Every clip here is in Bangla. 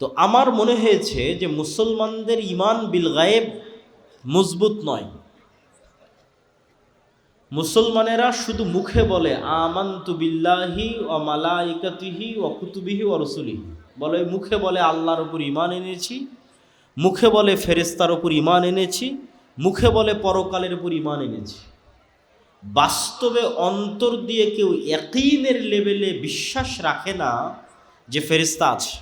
তো আমার মনে হয়েছে যে মুসলমানদের ঈমান বিল গায়েব মজবুত নয়। মুসলমানেরা শুধু মুখে বলে আমানতু বিল্লাহি ওয়া মালাইকাতিহি ওয়া কুতুবিহি ওয়া রুসুলিহি, বলে মুখে বলে আল্লাহর উপর ঈমান এনেছি, মুখে বলে ফেরেশতার উপর ঈমান এনেছি, মুখে বলে পরকালের উপর ঈমান এনেছি। বাস্তবে অন্তর দিয়ে কেউ ইয়াকিনের লেভেলে বিশ্বাস রাখে না যে ফেরেশতা আছে।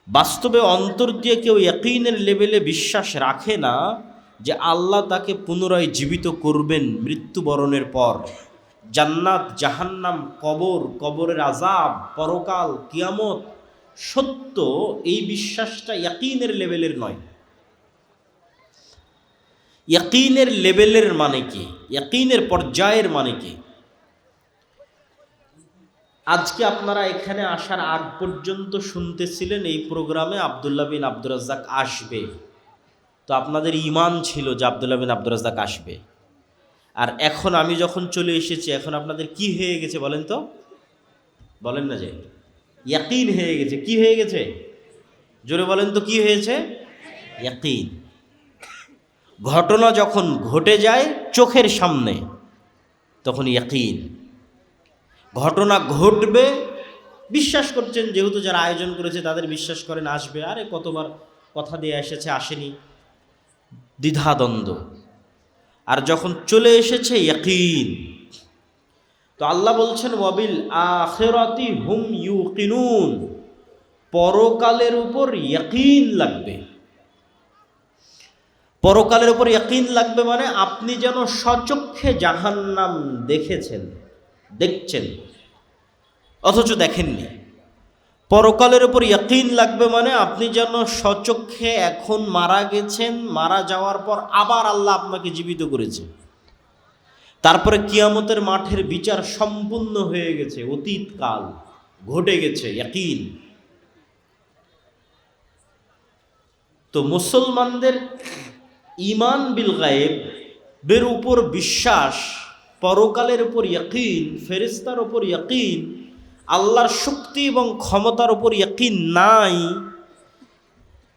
বাস্তবে অন্তর দিয়ে কেউ ইয়াকিনের লেভেলে বিশ্বাস রাখে না যে আল্লাহ তাকে পুনরায় জীবিত করবেন মৃত্যুবরণের পর। জান্নাত, জাহান্নাম, কবর, কবরের আযাব, পরকাল, কিয়ামত সত্য, এই বিশ্বাসটা ইয়াকিনের লেভেলের নয়। ইয়াকিনের লেভেলের মানে কি? ইয়াকিনের পর্যায়ের মানে কি? আজকে আপনারা এখানে আসার আগ পর্যন্ত শুনতেছিলেন এই প্রোগ্রামে আব্দুল্লাহ বিন আব্দুর রাজ্জাক আসবে। তো আপনাদের ঈমান ছিল যে আব্দুল্লাহ বিন আব্দুর রাজ্জাক আসবে। আর এখন আমি যখন চলে এসেছি, এখন আপনাদের কি হয়ে গেছে বলেন তো? বলেন না যে ইয়াকিন হয়ে গেছে। কি হয়ে গেছে? জোরে বলেন তো কি হয়েছে? ইয়াকিন। ঘটনা যখন ঘটে যায় চোখের সামনে তখন ইয়াকিন। ঘটনা ঘটবে বিশ্বাস করছেন, যেহেতু যারা আয়োজন করেছে তাদের বিশ্বাস করেন আসবে। আরে কতবার কথা দিয়ে এসেছে, আসেনি, দ্বিধাদ্বন্দ্ব। আর যখন চলে এসেছে ইয়াকিন। তো আল্লাহ বলছেন ওয়াবিল আখিরাতি হুম ইউকিনুন, পরকালের উপর ইয়াকিন লাগবে। পরকালের উপর ইয়াকিন লাগবে মানে আপনি যেন স্বচক্ষে জাহান্নাম দেখছেন অথচ দেখেননি। পরকালের উপর ইয়াকিন লাগবে মানে আপনি যেন স্বচক্ষে এখন মারা গেছেন, মারা যাওয়ার পর আবার আল্লাহ আপনাকে জীবিত করেছে, তারপরে কিয়ামতের মাঠের বিচার সম্পূর্ণ হয়ে গেছে, অতীতকাল ঘটে গেছে, ইয়াকিন। তো মুসলমানদের ঈমান বিল গায়েবের উপর বিশ্বাস, পরকালের উপর ইয়াকিন, ফেরেশতার উপর ইয়াকিন, আল্লাহর শক্তি এবং ক্ষমতার উপর ইয়াকিন নাই,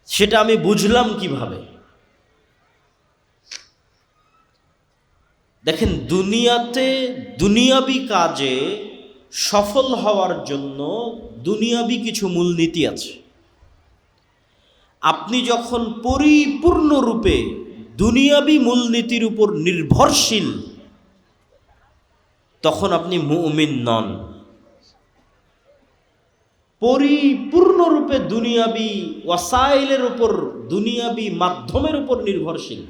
সেটা আমি বুঝলাম কিভাবে? দেখেন, দুনিয়াতে দুনিয়াবি কাজে সফল হওয়ার জন্য দুনিয়াবি কিছু মূলনীতি আছে। আপনি যখন পরিপূর্ণরূপে দুনিয়াবি মূলনীতির উপর নির্ভরশীল, তখন আপনি মুমিন নন। পরিপূর্ণরূপে দুনিয়াবি ওয়াসাইলের উপর, দুনিয়াবি মাধ্যমের উপর নির্ভরশীল,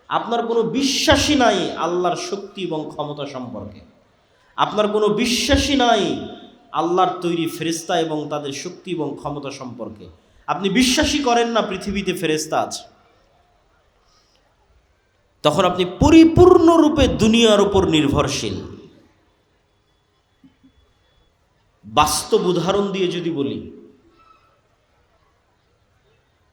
আপনার কোনো বিশ্বাসই নাই আল্লাহর শক্তি এবং ক্ষমতা সম্পর্কে, আপনার কোনো বিশ্বাসই নাই আল্লাহর তৈরি ফেরেশতা এবং তাদের শক্তি এবং ক্ষমতা সম্পর্কে, আপনি বিশ্বাসই করেন না পৃথিবীতে ফেরেশতা আছে, তখন আপনি পরিপূর্ণরূপে দুনিয়ার উপর নির্ভরশীল। বাস্তব উদাহরণ দিয়ে যদি বলি,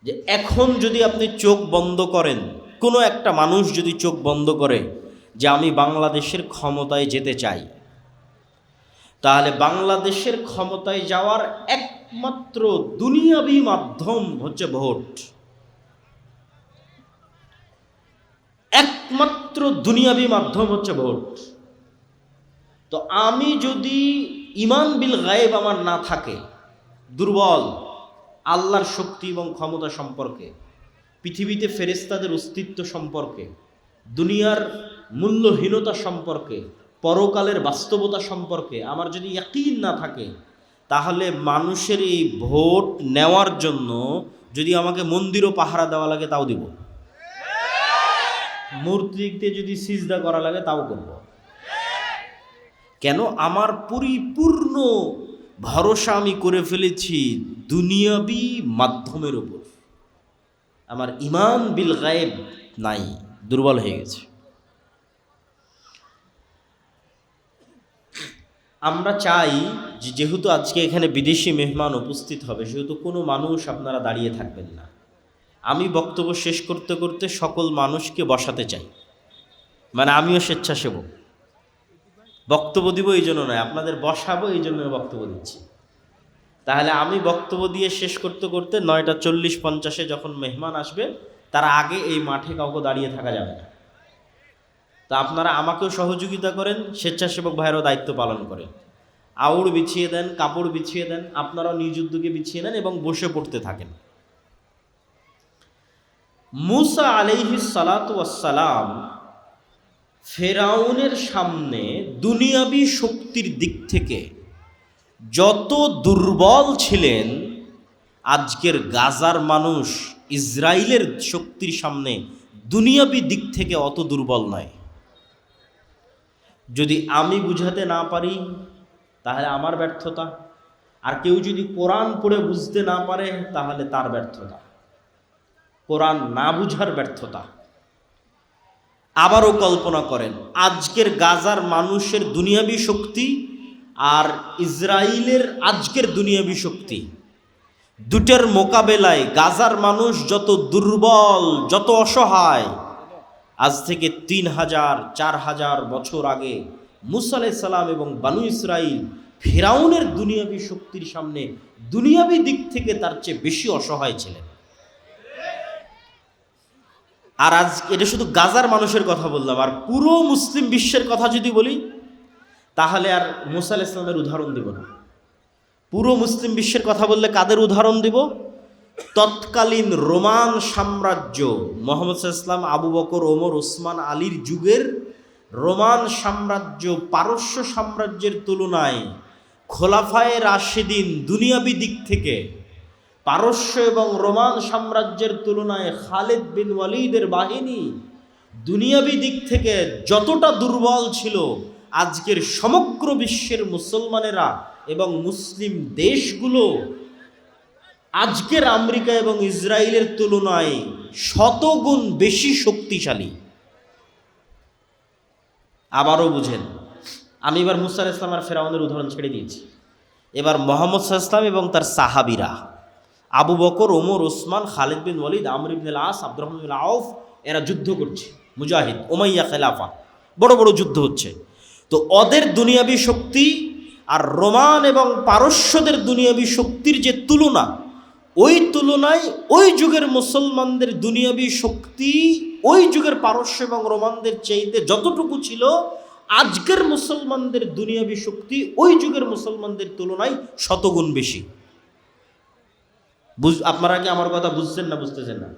যে এখন যদি আপনি চোখ বন্ধ করেন, কোনো একটা মানুষ যদি চোখ বন্ধ করে যে আমি বাংলাদেশের ক্ষমতায় যেতে চাই, তাহলে বাংলাদেশের ক্ষমতায় যাওয়ার একমাত্র দুনিয়াবি মাধ্যম হচ্ছে ভোট। একমাত্র দুনিয়াবি মাধ্যম হচ্ছে ভোট। তো আমি যদি ঈমান বিল গায়েব আমার না থাকে, দুর্বল আল্লাহর শক্তি এবং ক্ষমতা সম্পর্কে, পৃথিবীতে ফেরেশতাদের অস্তিত্ব সম্পর্কে, দুনিয়ার মূল্যহীনতা সম্পর্কে, পরকালের বাস্তবতা সম্পর্কে আমার যদি ইয়াকিন না থাকে, তাহলে মানুষের এই ভোট নেওয়ার জন্য যদি আমাকে মন্দিরও পাহারা দেওয়া লাগে তাও দিব, মূর্তিতে যদি সিজদা করা লাগে তাও করব। কেন? আমার পরিপূর্ণ ভরসা আমি করে ফেলেছি দুনিয়াবি মাধ্যমের উপর। আমার ঈমান বিল গায়েব নাই, দুর্বল হয়ে গেছে। আমরা চাই যে যেহেতু আজকে এখানে বিদেশি মেহমান উপস্থিত হবে, সেহেতু কোনো মানুষ আপনারা দাঁড়িয়ে থাকবেন না। আমি বক্তব্য শেষ করতে করতে সকল মানুষকে বসাতে চাই, মানে আমিও স্বেচ্ছাসেবক। বক্তব্য দিব এই জন্য নয়, আপনাদের বসাবো এই জন্য বক্তব্য দিচ্ছি। তাহলে আমি বক্তব্য দিয়ে শেষ করতে করতে 9:40-50 যখন মেহমান আসবে, তার আগে এই মাঠে কাউকে দাঁড়িয়ে থাকা যাবে না। তা আপনারা আমাকেও সহযোগিতা করেন, স্বেচ্ছাসেবক ভাইয়েরও দায়িত্ব পালন করেন। আউড় বিছিয়ে দেন, কাপড় বিছিয়ে দেন, আপনারাও নিজ উদ্যোগে বিছিয়ে নেন এবং বসে পড়তে থাকেন। মুসা আলাইহিস সালাতু ওয়াস সালাম ফেরাউনের সামনে দুনিয়াবি শক্তির দিক থেকে যত দুর্বল ছিলেন, আজকের গাজার মানুষ ইসরায়েলের শক্তির সামনে দুনিয়াবি দিক থেকে অত দুর্বল নয়। যদি আমি বুঝাতে না পারি তাহলে আমার ব্যর্থতা, আর কেউ যদি কোরআন পড়ে বুঝতে না পারে তাহলে তার ব্যর্থতা, কোরআন না বুঝার ব্যর্থতা। আবারও কল্পনা করেন, আজকের গাজার মানুষের দুনিয়াবি শক্তি আর ইসরায়েলের আজকের দুনিয়াবি শক্তি, দুটের মোকাবেলায় গাজার মানুষ যত দুর্বল, যত অসহায়। আজ থেকে 3000-4000 বছর আগে মুসা আলাইহিস সালাম এবং বানু ইসরাইল ফিরাউনের দুনিয়াবি শক্তির সামনে দুনিয়াবি দিক থেকে তার চেয়ে বেশি অসহায় ছিলেন। আর আজ এটা শুধু গাজার মানুষের কথা বললাম, আর পুরো মুসলিম বিশ্বের কথা যদি বলি তাহলে আর মুসা আলাইহিস সালামের উদাহরণ দিব না। পুরো মুসলিম বিশ্বের কথা বললে কাদের উদাহরণ দিব? তৎকালীন রোমান সাম্রাজ্য, মুহাম্মদ সাল্লাল্লাহু আলাইহি ওয়াসাল্লাম, আবু বকর, ওমর, ওসমান, আলীর যুগের রোমান সাম্রাজ্য পারস্য সাম্রাজ্যের তুলনায় খোলাফায়ে রাশেদিন দুনিয়াবি দিক থেকে, পারস্য এবং রোমান সাম্রাজ্যের তুলনায় খালিদ বিন ওয়ালিদের বাহিনী দুনিয়াবি দিক থেকে যতটা দুর্বল ছিল, আজকের সমগ্র বিশ্বের মুসলমানেরা এবং মুসলিম দেশগুলো আজকের আমেরিকা এবং ইসরায়েলের তুলনায় শতগুণ বেশি শক্তিশালী। আবারও বুঝেন, আমি এবার মুসা আলাইহিস সালাম আর ফেরাউনের উদাহরণ ছেড়ে দিয়েছি। এবার মুহাম্মদ সাল্লাল্লাহু আলাইহি ওয়াসাল্লাম এবং তার সাহাবীরা, আবু বকর, ওমর, ওসমান, খালিদ বিন ওয়ালিদ, আমর ইবনে আস, আব্দুর রহমান বিন আউফ, এরা যুদ্ধ করছে, মুজাহিদ, উমাইয়া খেলাফা, বড় বড় যুদ্ধ হচ্ছে। তো ওদের দুনিয়াবি শক্তি আর রোমান এবং পারস্যদের দুনিয়াবি শক্তির যে তুলনা, ওই তুলনায় ওই যুগের মুসলমানদের দুনিয়াবি শক্তি ওই যুগের পারস্য এবং রোমানদের চাইতে যতটুকু ছিল, আজকের মুসলমানদের দুনিয়াবি শক্তি ওই যুগের মুসলমানদের তুলনায় শতগুণ বেশি। আপনারা কি আমার কথা বুঝছেন না বুঝতেছেন না?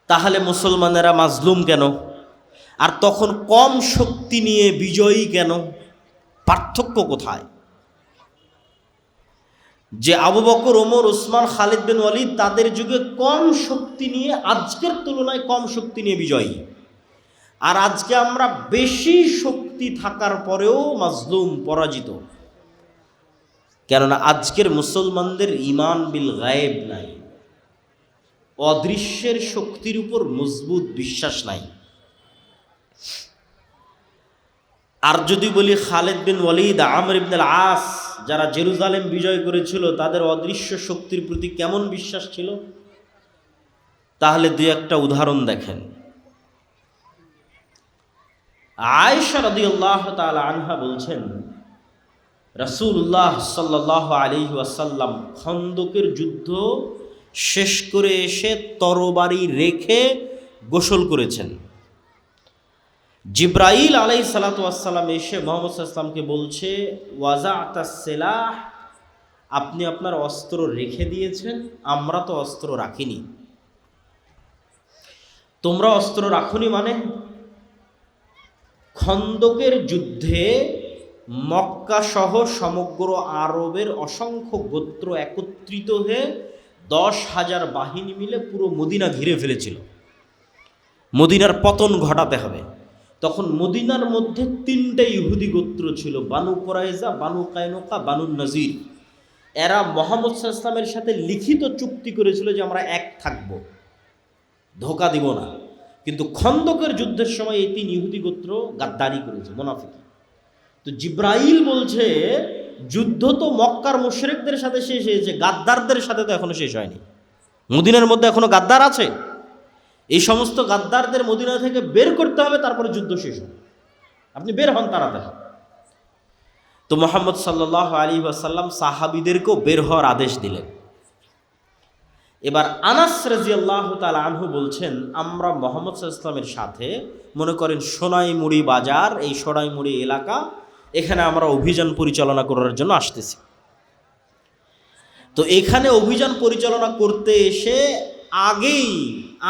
তাহলে মুসলমানেরা মাজলুম কেন? আর তখন কম শক্তি নিয়ে বিজয়ী কেন? পার্থক্য কোথায়? যে আবু বকর, ওমর, ওসমান, খালিদ বিন ওয়ালিদ তাদের যুগে কম শক্তি নিয়ে, আজকের তুলনায় কম শক্তি নিয়ে বিজয়ী, আর আজকে আমরা বেশি শক্তি থাকার পরেও মাজলুম, পরাজিত। কেননা আজকের মুসলমানদের ঈমান বিল গায়েব নাই, অদৃশ্যের শক্তির উপর মজবুত বিশ্বাস নাই। আর যদি বলি খালিদ বিন ওয়ালিদ, আমর ইবনে আস, যারা জেরুজালেম বিজয় করেছিল, তাদের অদৃশ্য শক্তির প্রতি কেমন বিশ্বাস ছিল, তাহলে দুই একটা উদাহরণ দেখেন। আয়েশা রাদিয়াল্লাহু তাআলা আনহা বলছেন, রাসূলুল্লাহ সাল্লাল্লাহু আলাইহি ওয়াসাল্লাম খন্দকের যুদ্ধ শেষ করে এসে তরবারি রেখে গোসল করেছেন। জিব্রাইল আলাইহিস সালাতু ওয়াস সালাম এসে মুহাম্মদ সাল্লাল্লাহু আলাইহি ওয়াসাল্লামকে বলছে, ওয়াজাতাস সিলাহ, আপনি আপনার অস্ত্র রেখে দিয়েছেন, আমরা তো অস্ত্র রাখিনি। তোমরা অস্ত্র রাখনি মানে? খন্দকের যুদ্ধে মক্কা সহ সমগ্র আরবের অসংখ্য গোত্র একত্রিত হয়ে 10,000 বাহিনী মিলে পুরো মদিনা ঘিরে ফেলেছিল। মদিনার পতন ঘটাতে হবে। তখন মদিনার মধ্যে 3টে ইহুদি গোত্র ছিল, বানু কুরাইজা, বানু কায়নুকা, বানু নজির। এরা মুহাম্মদ সাল্লাল্লাহু আলাইহি ওয়াসাল্লামের সাথে লিখিত চুক্তি করেছিল যে আমরা এক থাকব, ধোঁকা দিব না। কিন্তু খন্দকের যুদ্ধের সময় এই 3 ইহুদি গোত্র গাদ্দারি করেছে, মুনাফিকি। তো জিব্রাইল বলছে, যুদ্ধ তো মক্কার মুশরিকদের সাথে শেষ হয়েছে, গাদ্দারদের সাথে তো এখনো শেষ হয়নি। মদিনার মধ্যে এখনো গাদ্দার আছে। এই সমস্ত গাদ্দারদের মদিনা থেকে বের করতে হবে, তারপরে যুদ্ধ শেষ হবে। আপনি বের হন তাড়াতাড়ি। তো মুহাম্মদ সাল্লাল্লাহু আলাইহি ওয়াসাল্লাম সাহাবীদেরকেও বের হওয়ার আদেশ দিলেন। এবার আনাস রাদিয়াল্লাহু তাআলা আনহু বলছেন, আমরা মুহাম্মদ সাল্লাল্লাহু আলাইহি ওয়াসাল্লামের সাথে মনে করেন সোনাইমুড়ি বাজার, এই সোনাইমুড়ি এলাকা, এখানে আমরা অভিযান পরিচালনা করার জন্য আসতেছি। তো এখানে অভিযান পরিচালনা করতে এসে আগেই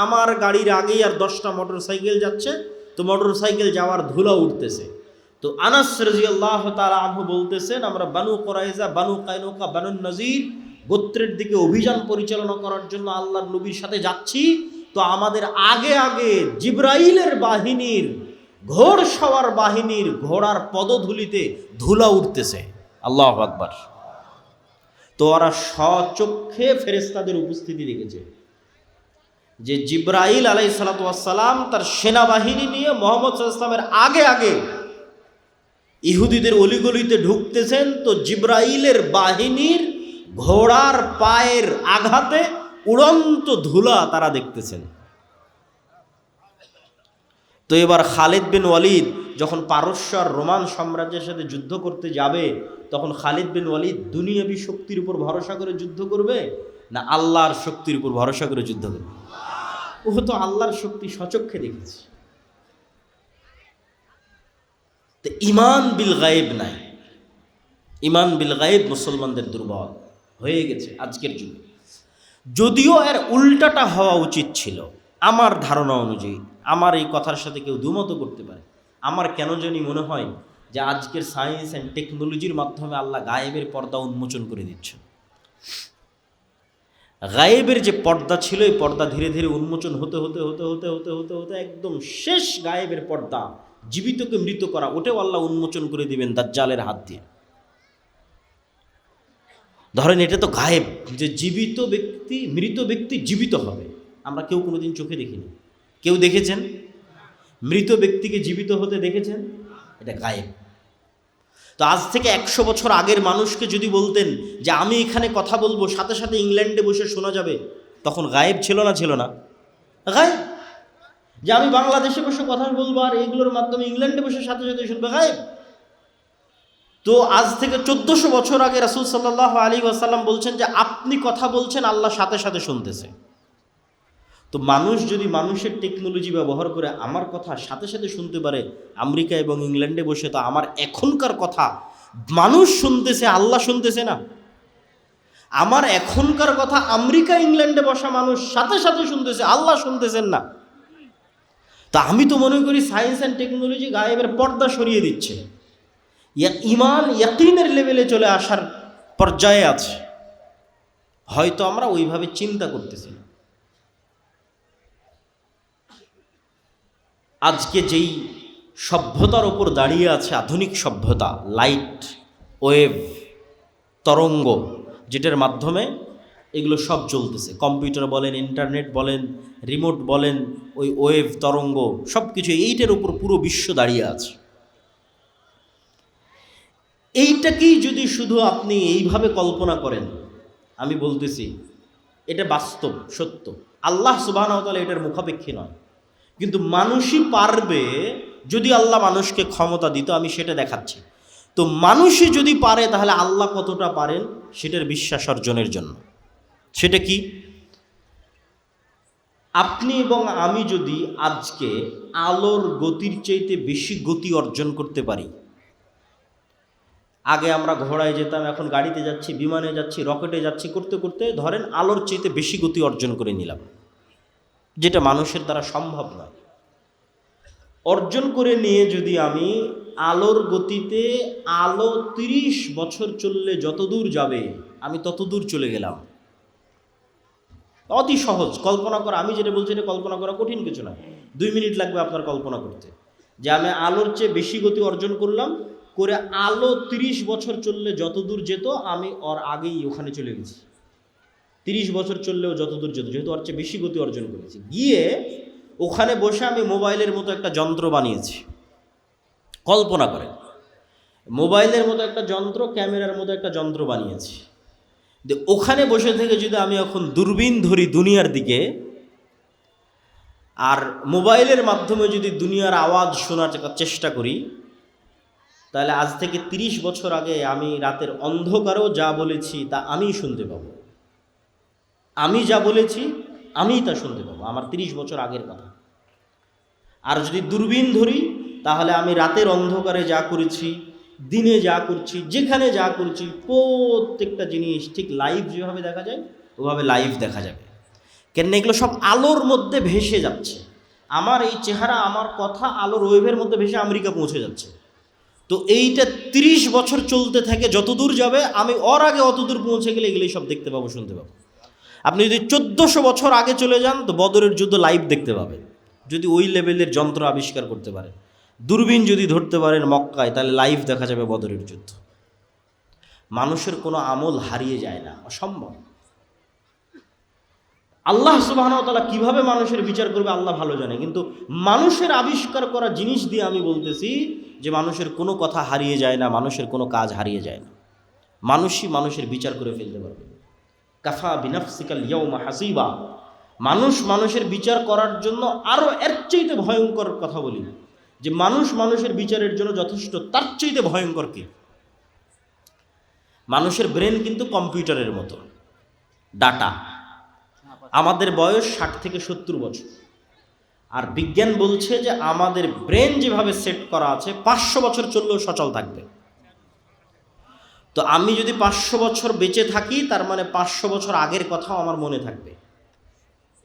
আমার গাড়ির আগেই আর 10টা মোটর সাইকেল যাচ্ছে, তো মোটর সাইকেল যাওয়ার ধুলা উঠতেছে। তো আনাস রাদিয়াল্লাহু তাআলা আনহু বলতেছেন, আমরা বানু কুরাইজা, বানু কায়নুকা, বানু নজির গোত্রের দিকে অভিযান পরিচালনা করার জন্য আল্লাহর নবীর সাথে যাচ্ছি। তো আমাদের আগে আগে জিবরাইলের বাহিনীর, ঘোড়সওয়ার বাহিনীর ঘোড়ার পদধূলিতে ধুলা উঠতেছে। আল্লাহু আকবার। তো ওরা স্বচক্ষে ফেরেশতাদের উপস্থিতি দেখেছে যে জিবরাইল আলাইহিস সালাতু ওয়াস সালাম তার সেনাবাহিনী নিয়ে মুহাম্মদ সাল্লাল্লাহু আলাইহি ওয়াসাল্লামের আগে আগে ইহুদিদের অলিগলিতে ঢুকতেছেন। তো জিবরাইলের বাহিনীর ঘোড়ার পায়ের আঘাতে উড়ন্ত ধুলা তারা দেখতেছেন। তো এবার খালিদ বিন ওয়ালিদ যখন পারস্য আর রোমান সাম্রাজ্যের সাথে যুদ্ধ করতে যাবে, তখন খালিদ বিন ওয়ালিদ দুনিয়াবী শক্তির উপর ভরসা করে যুদ্ধ করবে না আল্লাহর শক্তির উপর ভরসা করে যুদ্ধ করবে? ও তো আল্লাহর শক্তি স্বচক্ষে দেখেছে। তো ঈমান বিল গায়েব নাই, ঈমান বিল গায়েব মুসলমানদের দুর্বল হয়ে গেছে আজকের যুগে। যদিও এর উল্টাটা হওয়া উচিত ছিল আমার ধারণা অনুযায়ী। আমার এই কথার সাথে কেউ দুমত করতে পারে। আমার কেন জানি মনে হয় যে আজকের সায়েন্স অ্যান্ড টেকনোলজির মাধ্যমে আল্লাহ গায়েবের পর্দা উন্মোচন করে দিচ্ছে। গায়েবের যে পর্দা ছিল, এই পর্দা ধীরে ধীরে উন্মোচন হতে হতে হতে হতে হতে হতে হতে একদম শেষ গায়েবের পর্দা, জীবিতকে মৃত করা, ওটাও আল্লাহ উন্মোচন করে দিবেন দাজ্জালের হাত দিয়ে। ধরেন এটা তো গায়েব, যে জীবিত ব্যক্তি, মৃত ব্যক্তি জীবিত হবে, আমরা কেউ কোনোদিন চোখে দেখিনি। কেউ দেখেছেন মৃত ব্যক্তিকে জীবিত হতে? দেখেছেন? এটা গায়েব। তো আজ থেকে 100 বছর আগের মানুষকে যদি বলতেন যে আমি এখানে কথা বলবো, সাথে সাথে ইংল্যান্ডে বসে শোনা যাবে, তখন গায়েব ছিল না? ছিল না গায়েব? যে আমি বাংলাদেশে বসে কথা বলবো আর এগুলোর মাধ্যমে ইংল্যান্ডে বসে সাথে সাথে শুনবে, গায়েব। তো আজ থেকে 1400 বছর আগে রাসূল সাল্লাল্লাহু আলাইহি ওয়াসাল্লাম বলছেন যে আপনি কথা বলছেন, আল্লাহ সাথে সাথে শুনতেছে। তো মানুষ যদি মানুষের টেকনোলজি ব্যবহার করে আমার কথা সাথে সাথে শুনতে পারে আমেরিকা এবং ইংল্যান্ডে বসে, তো আমার এখনকার কথা মানুষ শুনতেছে, আল্লাহ শুনতেছে না? আমার এখনকার কথা আমেরিকা ইংল্যান্ডে বসা মানুষ সাথে সাথে শুনতেছে, আল্লাহ শুনতেছেন না? তা আমি তো মনে করি সায়েন্স অ্যান্ড টেকনোলজি গায়েবের পর্দা সরিয়ে দিচ্ছে। ঈমান ইয়াকিনের লেভেলে চলে আসার পর্যায়ে আছে, হয়তো আমরা ওইভাবে চিন্তা করতেছি না। আজকে যেই সভ্যতার ওপর দাঁড়িয়ে আছে আধুনিক সভ্যতা, লাইট, ওয়েভ, তরঙ্গ, যেটার মাধ্যমে এগুলো সব চলতেছে, কম্পিউটার বলেন, ইন্টারনেট বলেন, রিমোট বলেন, ওই ওয়েভ, তরঙ্গ সব কিছু, এইটার উপর পুরো বিশ্ব দাঁড়িয়ে আছে। এইটাকেই যদি শুধু আপনি এইভাবে কল্পনা করেন, আমি বলতেছি এটা বাস্তব সত্য, আল্লাহ সুবহানাহু ওয়া তাআলা এটার মুখাপেক্ষী নয়। কিন্তু মানুষই পারবে, যদি আল্লাহ মানুষকে ক্ষমতা দিত, আমি সেটা দেখাচ্ছি। তো মানুষই যদি পারে, তাহলে আল্লাহ কতটা পারেন সেটার বিশ্বাস অর্জনের জন্য। সেটা কি? আপনি এবং আমি যদি আজকে আলোর গতির চাইতে বেশি গতি অর্জন করতে পারি, আগে আমরা ঘোড়ায় যেতাম, এখন গাড়িতে যাচ্ছি, বিমানে যাচ্ছি, রকেটে যাচ্ছি, করতে করতে ধরেন আলোর চাইতে বেশি গতি অর্জন করে নিলাম, যেটা মানুষের দ্বারা সম্ভব নয়। অর্জন করে নিয়ে যদি আমি আলোর গতিতে, আলো 30 বছর চললে যত দূর যাবে আমি তত দূর চলে গেলাম, অতি সহজ কল্পনা করা। আমি যেটা বলছি এটা কল্পনা করা কঠিন কিছু না, 2 মিনিট লাগবে আপনার কল্পনা করতে, যে আমি আলোর চেয়ে বেশি গতি অর্জন করলাম, করে আলো 30 বছর চললে যত দূর যেত আমি ওর আগেই ওখানে চলে গেছি। 30 বছর চললেও যত দূর যেত, যেহেতু ওর চেয়ে বেশি গতি অর্জন করেছি, গিয়ে ওখানে বসে আমি মোবাইলের মতো একটা যন্ত্র বানিয়েছি। কল্পনা করেন, মোবাইলের মতো একটা যন্ত্র, ক্যামেরার মতো একটা যন্ত্র বানিয়েছি। যে ওখানে বসে থেকে যদি আমি এখন দূরবীন ধরি দুনিয়ার দিকে, আর মোবাইলের মাধ্যমে যদি দুনিয়ার আওয়াজ শোনার চেষ্টা করি, তাহলে আজ থেকে 30 বছর আগে আমি রাতের অন্ধকারেও যা বলেছি তা আমিই শুনতে পাবো। আমি যা বলেছি আমিই তা শুনতে পাবো, আমার 30 বছর আগের কথা। আর যদি দূরবীন ধরি, তাহলে আমি রাতের অন্ধকারে যা করেছি, দিনে যা করছি, যেখানে যা করছি, প্রত্যেকটা জিনিস ঠিক লাইভ যেভাবে দেখা যায় ওভাবে লাইভ দেখা যাবে। কেন এগুলো সব আলোর মধ্যে ভেসে যাচ্ছে। আমার এই চেহারা, আমার কথা আলোর ওয়েভের মধ্যে ভেসে আমেরিকা পৌঁছে যাচ্ছে। তো এইটা 30 বছর চলতে থাকে, যতদূর যাবে আমি ওর আগে অতদূর পৌঁছে গেলে এগুলোই সব দেখতে পাবো, শুনতে পাবো। আপনি যদি 1400 বছর আগে চলে যান তো বদরের যুদ্ধ লাইভ দেখতে পাবেন, যদি ওই লেভেলের যন্ত্র আবিষ্কার করতে পারে। দূরবীন যদি ধরতে পারেন মক্কায়, তাহলে লাইভ দেখা যাবে বদরের যুদ্ধ। মানুষের কোনো আমল হারিয়ে যায় না, অসম্ভব। আল্লাহ সুবহানাহু ওয়া তাআলা কিভাবে মানুষের বিচার করবে আল্লাহ ভালো জানে, কিন্তু মানুষের আবিষ্কার করা জিনিস দিয়ে আমি বলতেছি যে মানুষের কোনো কথা হারিয়ে যায় না, মানুষের কোনো কাজ হারিয়ে যায় না। মানুষই মানুষের বিচার করে ফেলতে পারবে। কাফা বিনাফসিকাল ইয়াউমা হাসিবা। মানুষ মানুষের বিচার করার জন্য আরও এর চাইতে ভয়ঙ্কর কথা বলি না, যে মানুষ মানুষের বিচারের জন্য যথেষ্ট, তার চাইতে ভয়ঙ্কর কি? মানুষের ব্রেন কিন্তু কম্পিউটারের মতো, ডাটা। আমাদের বয়স 60 থেকে 70 বছর, আর বিজ্ঞান বলছে যে আমাদের ব্রেন যেভাবে সেট করা আছে 500 বছর চললেও সচল থাকবে। তো আমি যদি 500 বছর বেঁচে থাকি, তার মানে 500 বছর আগের কথাও আমার মনে থাকবে।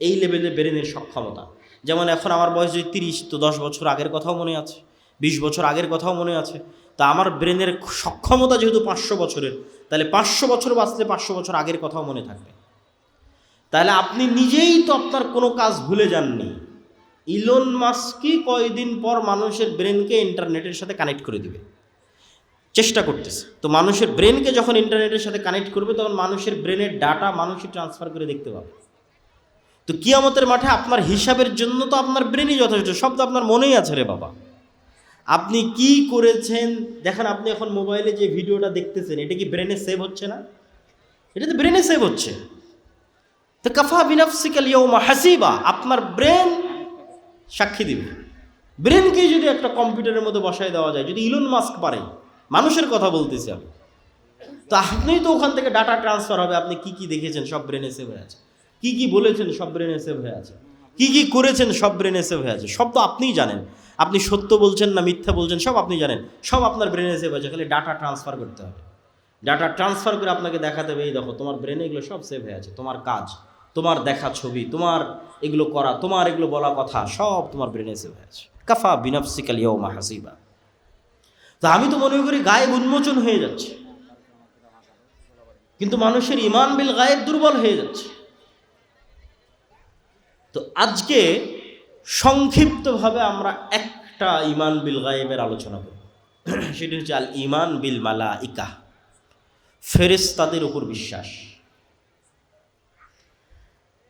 এই লেভেলে ব্রেনের সক্ষমতা। যেমন এখন আমার বয়স যদি 30, তো 10 বছর আগের কথাও মনে আছে, 20 বছর আগের কথাও মনে আছে। তা আমার ব্রেনের সক্ষমতা যেহেতু 500 বছরের, তাহলে 500 বছর বাঁচলে 500 বছর আগের কথাও মনে থাকবে। তাহলে আপনি নিজেই তো আপনার কোনো কাজ ভুলে যাননি। ইলন মাস্কই কয়দিন পর মানুষের ব্রেনকে ইন্টারনেটের সাথে কানেক্ট করে দিবে, চেষ্টা করতেছে। তো মানুষের ব্রেনকে যখন ইন্টারনেটের সাথে কানেক্ট করবে, তখন মানুষের ব্রেনের ডাটা মানুষই ট্রান্সফার করে দেখতে পাবে। তো কিয়ামতের মাঠে আপনার হিসাবের জন্য তো আপনার ব্রেনই যথেষ্ট, সব তো আপনার মনেই আছে রে বাবা। আপনি কি করেছেন দেখেন, আপনি এখন মোবাইলে যে ভিডিওটা দেখতেছেন, এটা কি ব্রেনে সেভ হচ্ছে না? এটা তো ব্রেনে সেভ হচ্ছে। তো কাফা বিনাফসিকাল ইয়াউমা হাসিবা, আপনার ব্রেন সাক্ষী দিবে। ব্রেনকে যদি একটা কম্পিউটারের মধ্যে বসায় দেওয়া যায়, যদি ইলন মাস্ক পারে, মানুষের কথা বলতেছি আমি, তো আপনিই তো ওখান থেকে ডাটা ট্রান্সফার হবে। আপনি কি কি দেখেছেন সব ব্রেনে সেভ হয়ে আছে, কি কি বলেছেন সব ব্রেনে সেভ হয়ে আছে, কি কি করেছেন সব ব্রেনে সেভ হয়ে আছে। সব তো আপনিই জানেন, আপনি সত্য বলছেন না মিথ্যা বলছেন সব আপনি জানেন, সব আপনার ব্রেনে সেভ হয়েছে। খালি ডাটা ট্রান্সফার করতে হবে। ডাটা ট্রান্সফার করে আপনাকে দেখাতে হবে, এই দেখো তোমার ব্রেনে এগুলো সব সেভ হয়ে আছে, তোমার কাজ, তোমার দেখা ছবি, তোমার এগুলো করা, তোমার এগুলো বলা কথা, সব তোমার ব্রেনে সেভ হয়ে আছে। কাফা বিনাফসিকাল ইয়াউমা হাসিবা। তো আমি তো মনে করি গায়েব উন্মোচন হয়ে যাচ্ছে, কিন্তু মানুষের ঈমান বিল গায়েব দুর্বল হয়ে যাচ্ছে। তো আজকে সংক্ষিপ্তভাবে আমরা একটা ঈমান বিল গায়েবের আলোচনা করব, সেটি হচ্ছে আল ঈমান বিল মালাইকা, ফেরেশতাদের উপর বিশ্বাস।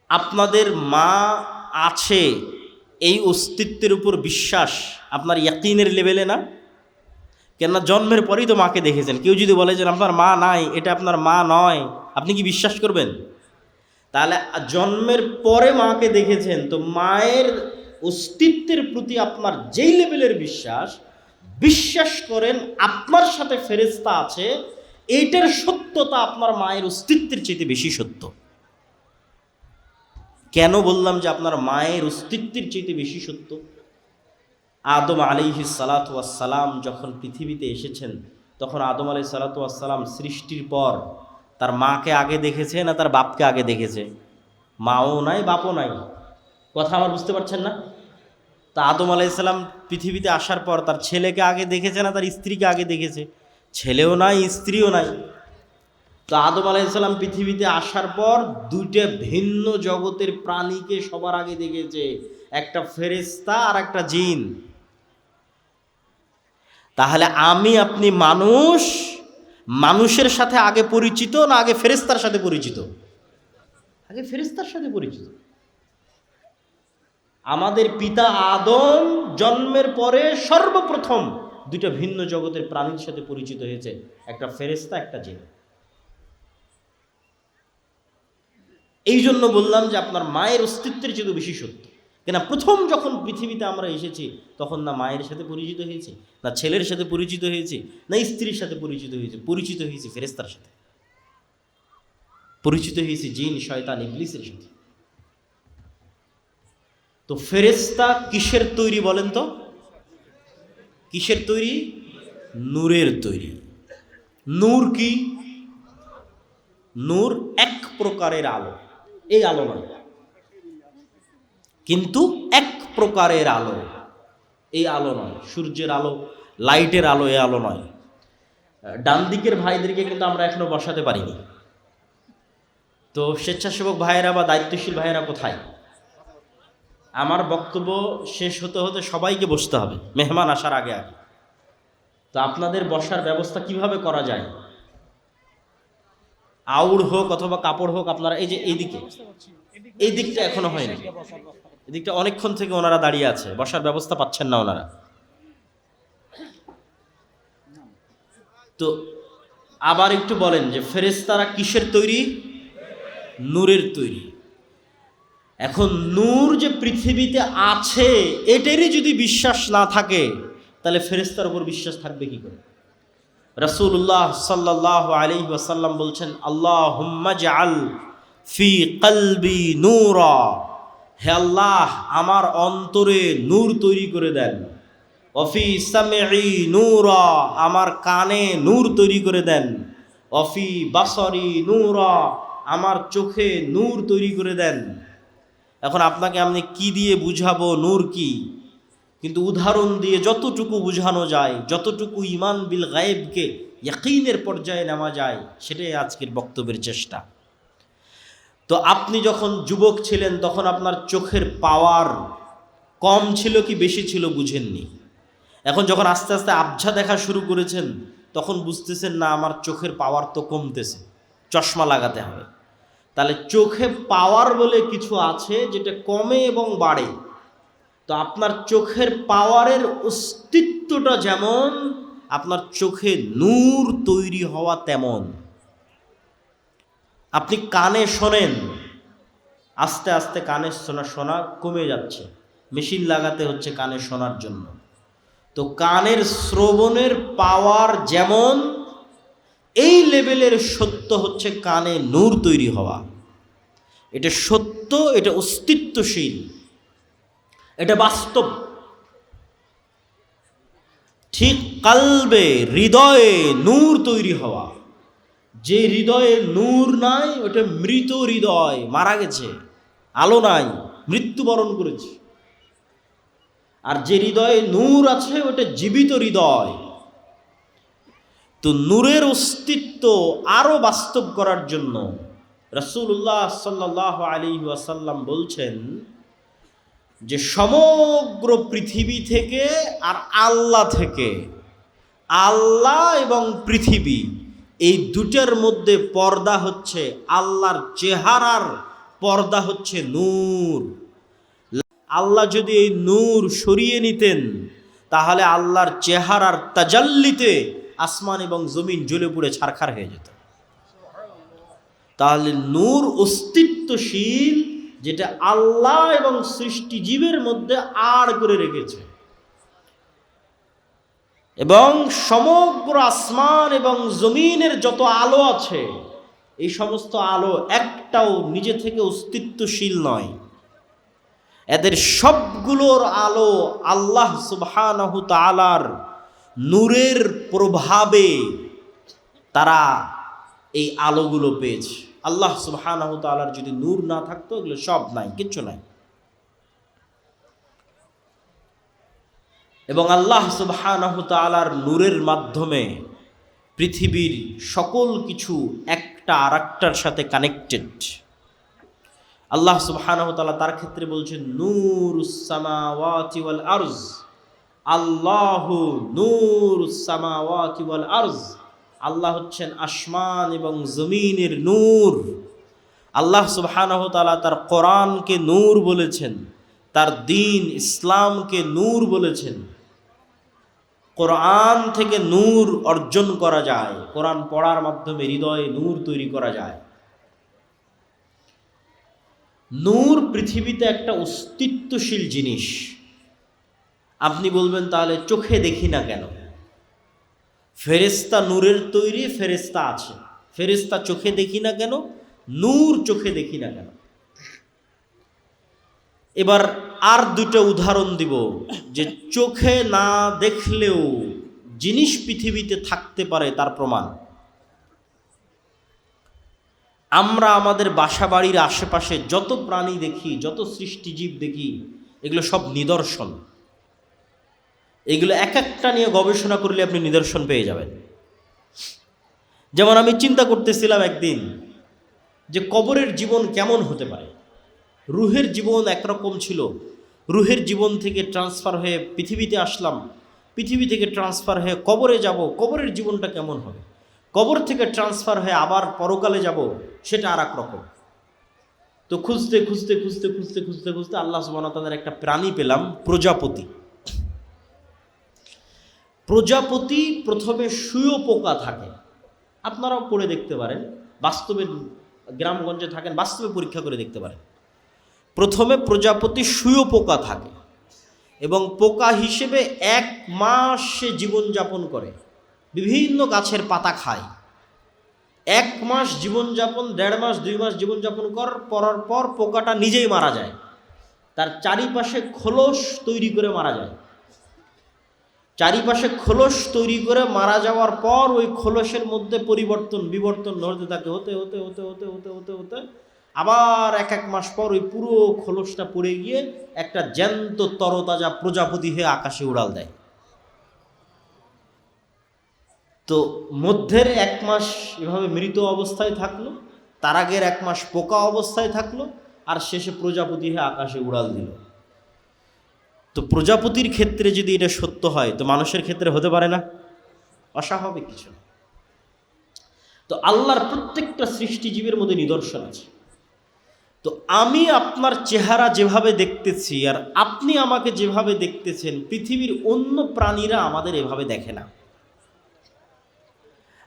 আপনাদের মা আছে এই অস্তিত্বের উপর বিশ্বাস আপনার ইয়াকিনের লেভেলে না? কেননা জন্মের পরেই তো মাকে দেখেছেন। কেউ যদি বলে যে আপনার মা নাই, এটা আপনার মা নয়, আপনি কি বিশ্বাস করবেন? তাহলে জন্মের পরে মাকে দেখেছেন, তো মায়ের অস্তিত্বের প্রতি আপনার যেই লেভেলের বিশ্বাস, বিশ্বাস করেন আপনার সাথে ফেরেশতা আছে, এইটার সত্যতা আপনার মায়ের অস্তিত্বের চেয়ে বেশি সত্য। কেন বললাম যে আপনার মায়ের অস্তিত্বের চেয়ে বেশি সত্য? আদম আলাইহিস সালাতু ওয়াস সালাম যখন পৃথিবীতে এসেছেন, তখন আদম আলাইহিস সালাতু ওয়াস সালাম সৃষ্টির পর তার মাকে আগে দেখেছে না তার বাপকে আগে দেখেছে? মাও নাই বাপও নাই। কথা আমার বুঝতে পারছেন না? তা আদম আলাইহিস সালাম পৃথিবীতে আসার পর তার ছেলেকে আগে দেখেছে না তার স্ত্রীকে আগে দেখেছে? ছেলেও নাই, স্ত্রীও নাই। তো আদম আলাইহিস সালাম পৃথিবীতে আসার পর দুইটা ভিন্ন জগতের প্রাণীকে সবার আগে দেখেছে, একটা ফেরেশতা আর একটা জিন। তাহলে আমি আপনি মানুষ, মানুষের সাথে আগে পরিচিত না আগে ফেরেশতার সাথে পরিচিত? আগে ফেরেশতার সাথে পরিচিত। আমাদের পিতা আদম জন্মের পরে সর্বপ্রথম দুইটা ভিন্ন জগতের প্রাণীর সাথে পরিচিত হয়েছে, একটা ফেরেশতা একটা জিন। এই জন্য বললাম যে আপনার মায়ের অস্তিত্বের চেয়ে বেশি সত্য। কেন প্রথম যখন পৃথিবীতে আমরা এসেছি তখন না মায়ের সাথে পরিচিত হয়েছি, না ছেলের সাথে পরিচিত হয়েছি, না স্ত্রীর সাথে পরিচিত হয়েছি ফেরেশতার সাথে, পরিচিত হয়েছি জিন শয়তান ইবলিসের সাথে। তো ফেরেশতা কিসের তৈরি বলেন তো? কিসের তৈরি? নূরের তৈরি। নূর কি? নূর এক প্রকারের আলো, এই আলো নয়, কিন্তু এক প্রকারের আলো, এই আলো নয়। সূর্যের আলো, লাইটের আলো, এই আলো নয়। ডান দিকের ভাইদেরকে কিন্তু আমরা এখনো বসাতে পারিনি। তো স্বেচ্ছাসেবক ভাইয়েরা বা দায়িত্বশীল ভাইয়েরা কোথায়? আমার বক্তব্য শেষ হতে হতে সবাইকে বসতে হবে মেহমান আসার আগে আগে। তো আপনাদের বসার ব্যবস্থা কিভাবে করা যায়? আউড় হোক অথবা কাপড় হোক, আপনারা এই যে এই দিকটা এখনো হয়নি, এদিকটা অনেকক্ষণ থেকে ওনারা দাঁড়িয়ে আছে, বসার ব্যবস্থা পাচ্ছেন না ওনারা। তো আবার একটু বলেন যে ফেরেশতারা কিসের তৈরি? নূরের তৈরি। এখন নূর যে পৃথিবীতে আছে এটারই যদি বিশ্বাস না থাকে তাহলে ফেরেশতার উপর বিশ্বাস থাকবে কি করে? রাসূলুল্লাহ সাল্লাল্লাহু আলাইহি ওয়াসাল্লাম বলছেন, আল্লাহুম্মা জাআল ফি কলবি নূরা, হে আল্লাহ আমার অন্তরে নূর তৈরি করে দেন। ওয়াফি সামঈ নূরা, আমার কানে নূর তৈরি করে দেন। ওয়াফি বাসরি নূরা, আমার চোখে নূর তৈরি করে দেন। এখন আপনাকে আমি কি দিয়ে বুঝাবো নূর কি? কিন্তু উদাহরণ দিয়ে যতটুকু বুঝানো যায়, যতটুকু ঈমান বিল গায়েবকে ইয়াকিনের পর্যায়ে নেওয়া যায়, সেটাই আজকের বক্তব্যের চেষ্টা। তো আপনি যখন যুবক ছিলেন তখন আপনার চোখের পাওয়ার কম ছিল কি বেশি ছিল বুঝেননি। এখন যখন আস্তে আস্তে আবঝা দেখা শুরু করেছেন তখন বুঝতেছেন না আমার চোখের পাওয়ার তো কমতেছে, চশমা লাগাতে হবে। তাহলে চোখে পাওয়ার বলে কিছু আছে যেটা কমে এবং বাড়ে। তো আপনার চোখের পাওয়ারের অস্তিত্বটা যেমন, আপনার চোখে নূর তৈরি হওয়া তেমন। আপনি কানে শোনেন, আস্তে আস্তে কানে শোনা কমে যাচ্ছে, মেশিন লাগাতে হচ্ছে কানে শোনার জন্য। তো কানের শ্রবণের পাওয়ার যেমন, এই লেভেলের সত্য হচ্ছে কানে নূর তৈরি হওয়া। এটা সত্য, এটা অস্তিত্বশীল, এটা বাস্তব। ঠিক কালবে, হৃদয়ে নূর তৈরি হওয়া। যে হৃদয়ে নূর নাই ওটা মৃত হৃদয়, মারা গেছে, আলো নাই, মৃত্যুবরণ করেছে। আর যে হৃদয়ে নূর আছে ওটা জীবিত হৃদয়। তো নূরের অস্তিত্ব আরো বাস্তব করার জন্য রাসূলুল্লাহ সাল্লাল্লাহু আলাইহি ওয়াসাল্লাম বলছেন যে সমগ্র পৃথিবী থেকে আর আল্লাহ থেকে, আল্লাহ এবং পৃথিবী এই দুটার মধ্যে পর্দা হচ্ছে আল্লাহর চেহারার পর্দা হচ্ছে নূর। আল্লাহ যদি এই নূর সরিয়ে নিতেন তাহলে আল্লাহর চেহারার তাজাল্লিতে আসমান এবং জমিন জ্বলে পুড়ে ছারখার হয়ে যেত। তাহলে নূর অস্তিত্বশীল, যেটা আল্লাহ এবং সৃষ্টি জীবের মধ্যে আড় করে রেখেছে। এবং সমগ্র আসমান এবং জমিনের যত আলো আছে এই সমস্ত আলো একটাও নিজে থেকে অস্তিত্বশীল নয়। এদের সবগুলোর আলো আল্লাহ সুবহানাহু তাআলার নূরের প্রভাবে তারা এই আলোগুলো পেয়েছে। আল্লাহ সুবহানাহু তাআলার যদি নূর না থাকতো এগুলো সব নাই, কিচ্ছু নাই। এবং আল্লাহ সুবহানাহু তাআলার নূরের মাধ্যমে পৃথিবীর সকল কিছু একটা আরেকটার সাথে কানেক্টেড। আল্লাহ সুবহানাহু তাআলা তার ক্ষেত্রে বলছেন নূরুস সামাওয়াতি ওয়াল আরজ, আল্লাহু নূরুস সামাওয়াতি ওয়াল আরজ। আল্লাহ হচ্ছেন আসমান এবং জমিনের নূর। আল্লাহ সুবহানাহু তাআলা তার কোরআনকে নূর বলেছেন, তার দ্বীন ইসলামকে নূর বলেছেন। কোরআন থেকে নূর অর্জন করা যায়, কোরআন পড়ার মাধ্যমে হৃদয়ে নূর তৈরি করা যায়। নূর পৃথিবীতে একটা অস্তিত্বশীল জিনিস। আপনি বলবেন তাহলে চোখে দেখি না কেন? ফেরেশতা নূরের তৈরি, ফেরেশতা আছে। ফেরেশতা চোখে দেখি না কেন? নূর চোখে দেখি না কেন? এবার আর দুটো উদাহরণ দিব যে চোখে না দেখলেও জিনিস পৃথিবীতে থাকতে পারে তার প্রমাণ। আমরা আমাদের বাসা বাড়ির আশেপাশে যত প্রাণী দেখি, যত সৃষ্টিজীব দেখি, এগুলো সব নিদর্শন। এগুলো এক একটা নিয়ে গবেষণা করলে আপনি নিদর্শন পেয়ে যাবেন। যেমন আমি চিন্তা করতেছিলাম একদিন যে কবরের জীবন কেমন হতে পারে। রুহের জীবন একরকম ছিল, রুহের জীবন থেকে ট্রান্সফার হয়ে পৃথিবীতে আসলাম, পৃথিবী থেকে ট্রান্সফার হয়ে কবরে যাব, কবরের জীবনটা কেমন হবে। কবর থেকে ট্রান্সফার হয়ে আবার পরকালে যাব, সেটা আর এক রকম। তো খুঁজতে খুঁজতে খুঁজতে খুঁজতে খুঁজতে খুঁজতে আল্লাহ সুবহানাহু ওয়া তাআলার একটা প্রাণী পেলাম, প্রজাপতি। প্রজাপতি প্রথমে শুঁয়োপোকা থাকে, আপনারাও পড়ে দেখতে পারেন, বাস্তবে গ্রামগঞ্জে থাকেন, বাস্তবে পরীক্ষা করে দেখতে পারেন। প্রথমে প্রজাপতি শুঁয়োপোকা থাকে এবং পোকা হিসেবে 1 মাস সে জীবনযাপন করে, বিভিন্ন গাছের পাতা খায়। 1 মাস জীবনযাপন, 1.5 মাস 2 মাস জীবনযাপন করার পর পোকাটা নিজেই মারা যায়। তার চারিপাশে খোলস তৈরি করে মারা যায়। চারিপাশে খোলস তৈরি করে মারা যাওয়ার পর ওই খোলসের মধ্যে বিবর্তন হতে থাকে, হতে হতে হতে হতে হতে হতে হতে আবার 1 মাস পর ওই পুরো খোলসটা পড়ে গিয়ে একটা জ্যান্ত তরতাজা প্রজাপতি হয়ে আকাশে উড়াল দেয়। তো মধ্যের 1 মাস এভাবে মৃত অবস্থায় থাকলো, তার আগের 1 মাস পোকা অবস্থায় থাকলো, আর শেষে প্রজাপতি হয়ে আকাশে উড়াল দিল। তো প্রজাপতির ক্ষেত্রে যদি এটা সত্য হয়, তো মানুষের ক্ষেত্রে হতে পারে না? অস্বাভাবিক কিছু না। তো আল্লাহর প্রত্যেকটা সৃষ্টিজীবের মধ্যে নিদর্শন আছে। তো আমি আপনার চেহারা যেভাবে দেখতেছি আর আপনি আমাকে যেভাবে দেখতেছেন, পৃথিবীর অন্য প্রাণীরা আমাদের এভাবে দেখে না।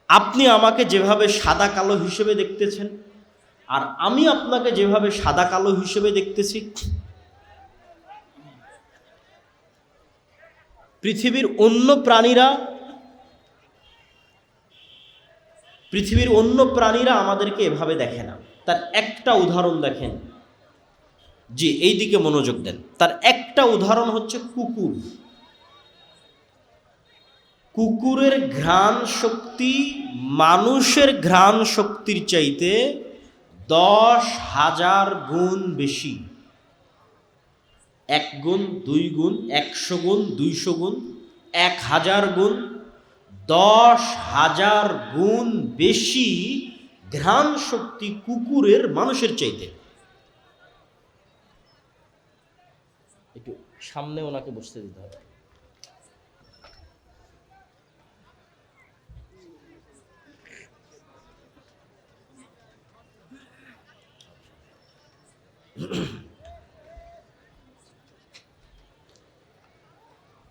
আপনি আমাকে যেভাবে সাদা কালো হিসেবে দেখতেছেন আর আমি আপনাকে যেভাবে সাদা কালো হিসেবে দেখতেছি, পৃথিবীর অন্য প্রাণীরা আমাদেরকে এভাবে দেখে না। তার একটা উদাহরণ দেখেন, জি এই দিকে মনোযোগ দেন। তার একটা উদাহরণ হচ্ছে কুকুর। কুকুরের ঘ্রাণ শক্তি মানুষের ঘ্রাণ শক্তির চাইতে 10,000 গুণ বেশি। 1 গুণ, 2 গুণ, 100 গুণ, 200 গুণ, 1000 গুণ, 10,000 গুণ বেশি ঘ্রাণ শক্তি কুকুরের মানুষের চাইতে। একটু সামনে ওনাকে বসতে দিতে হবে।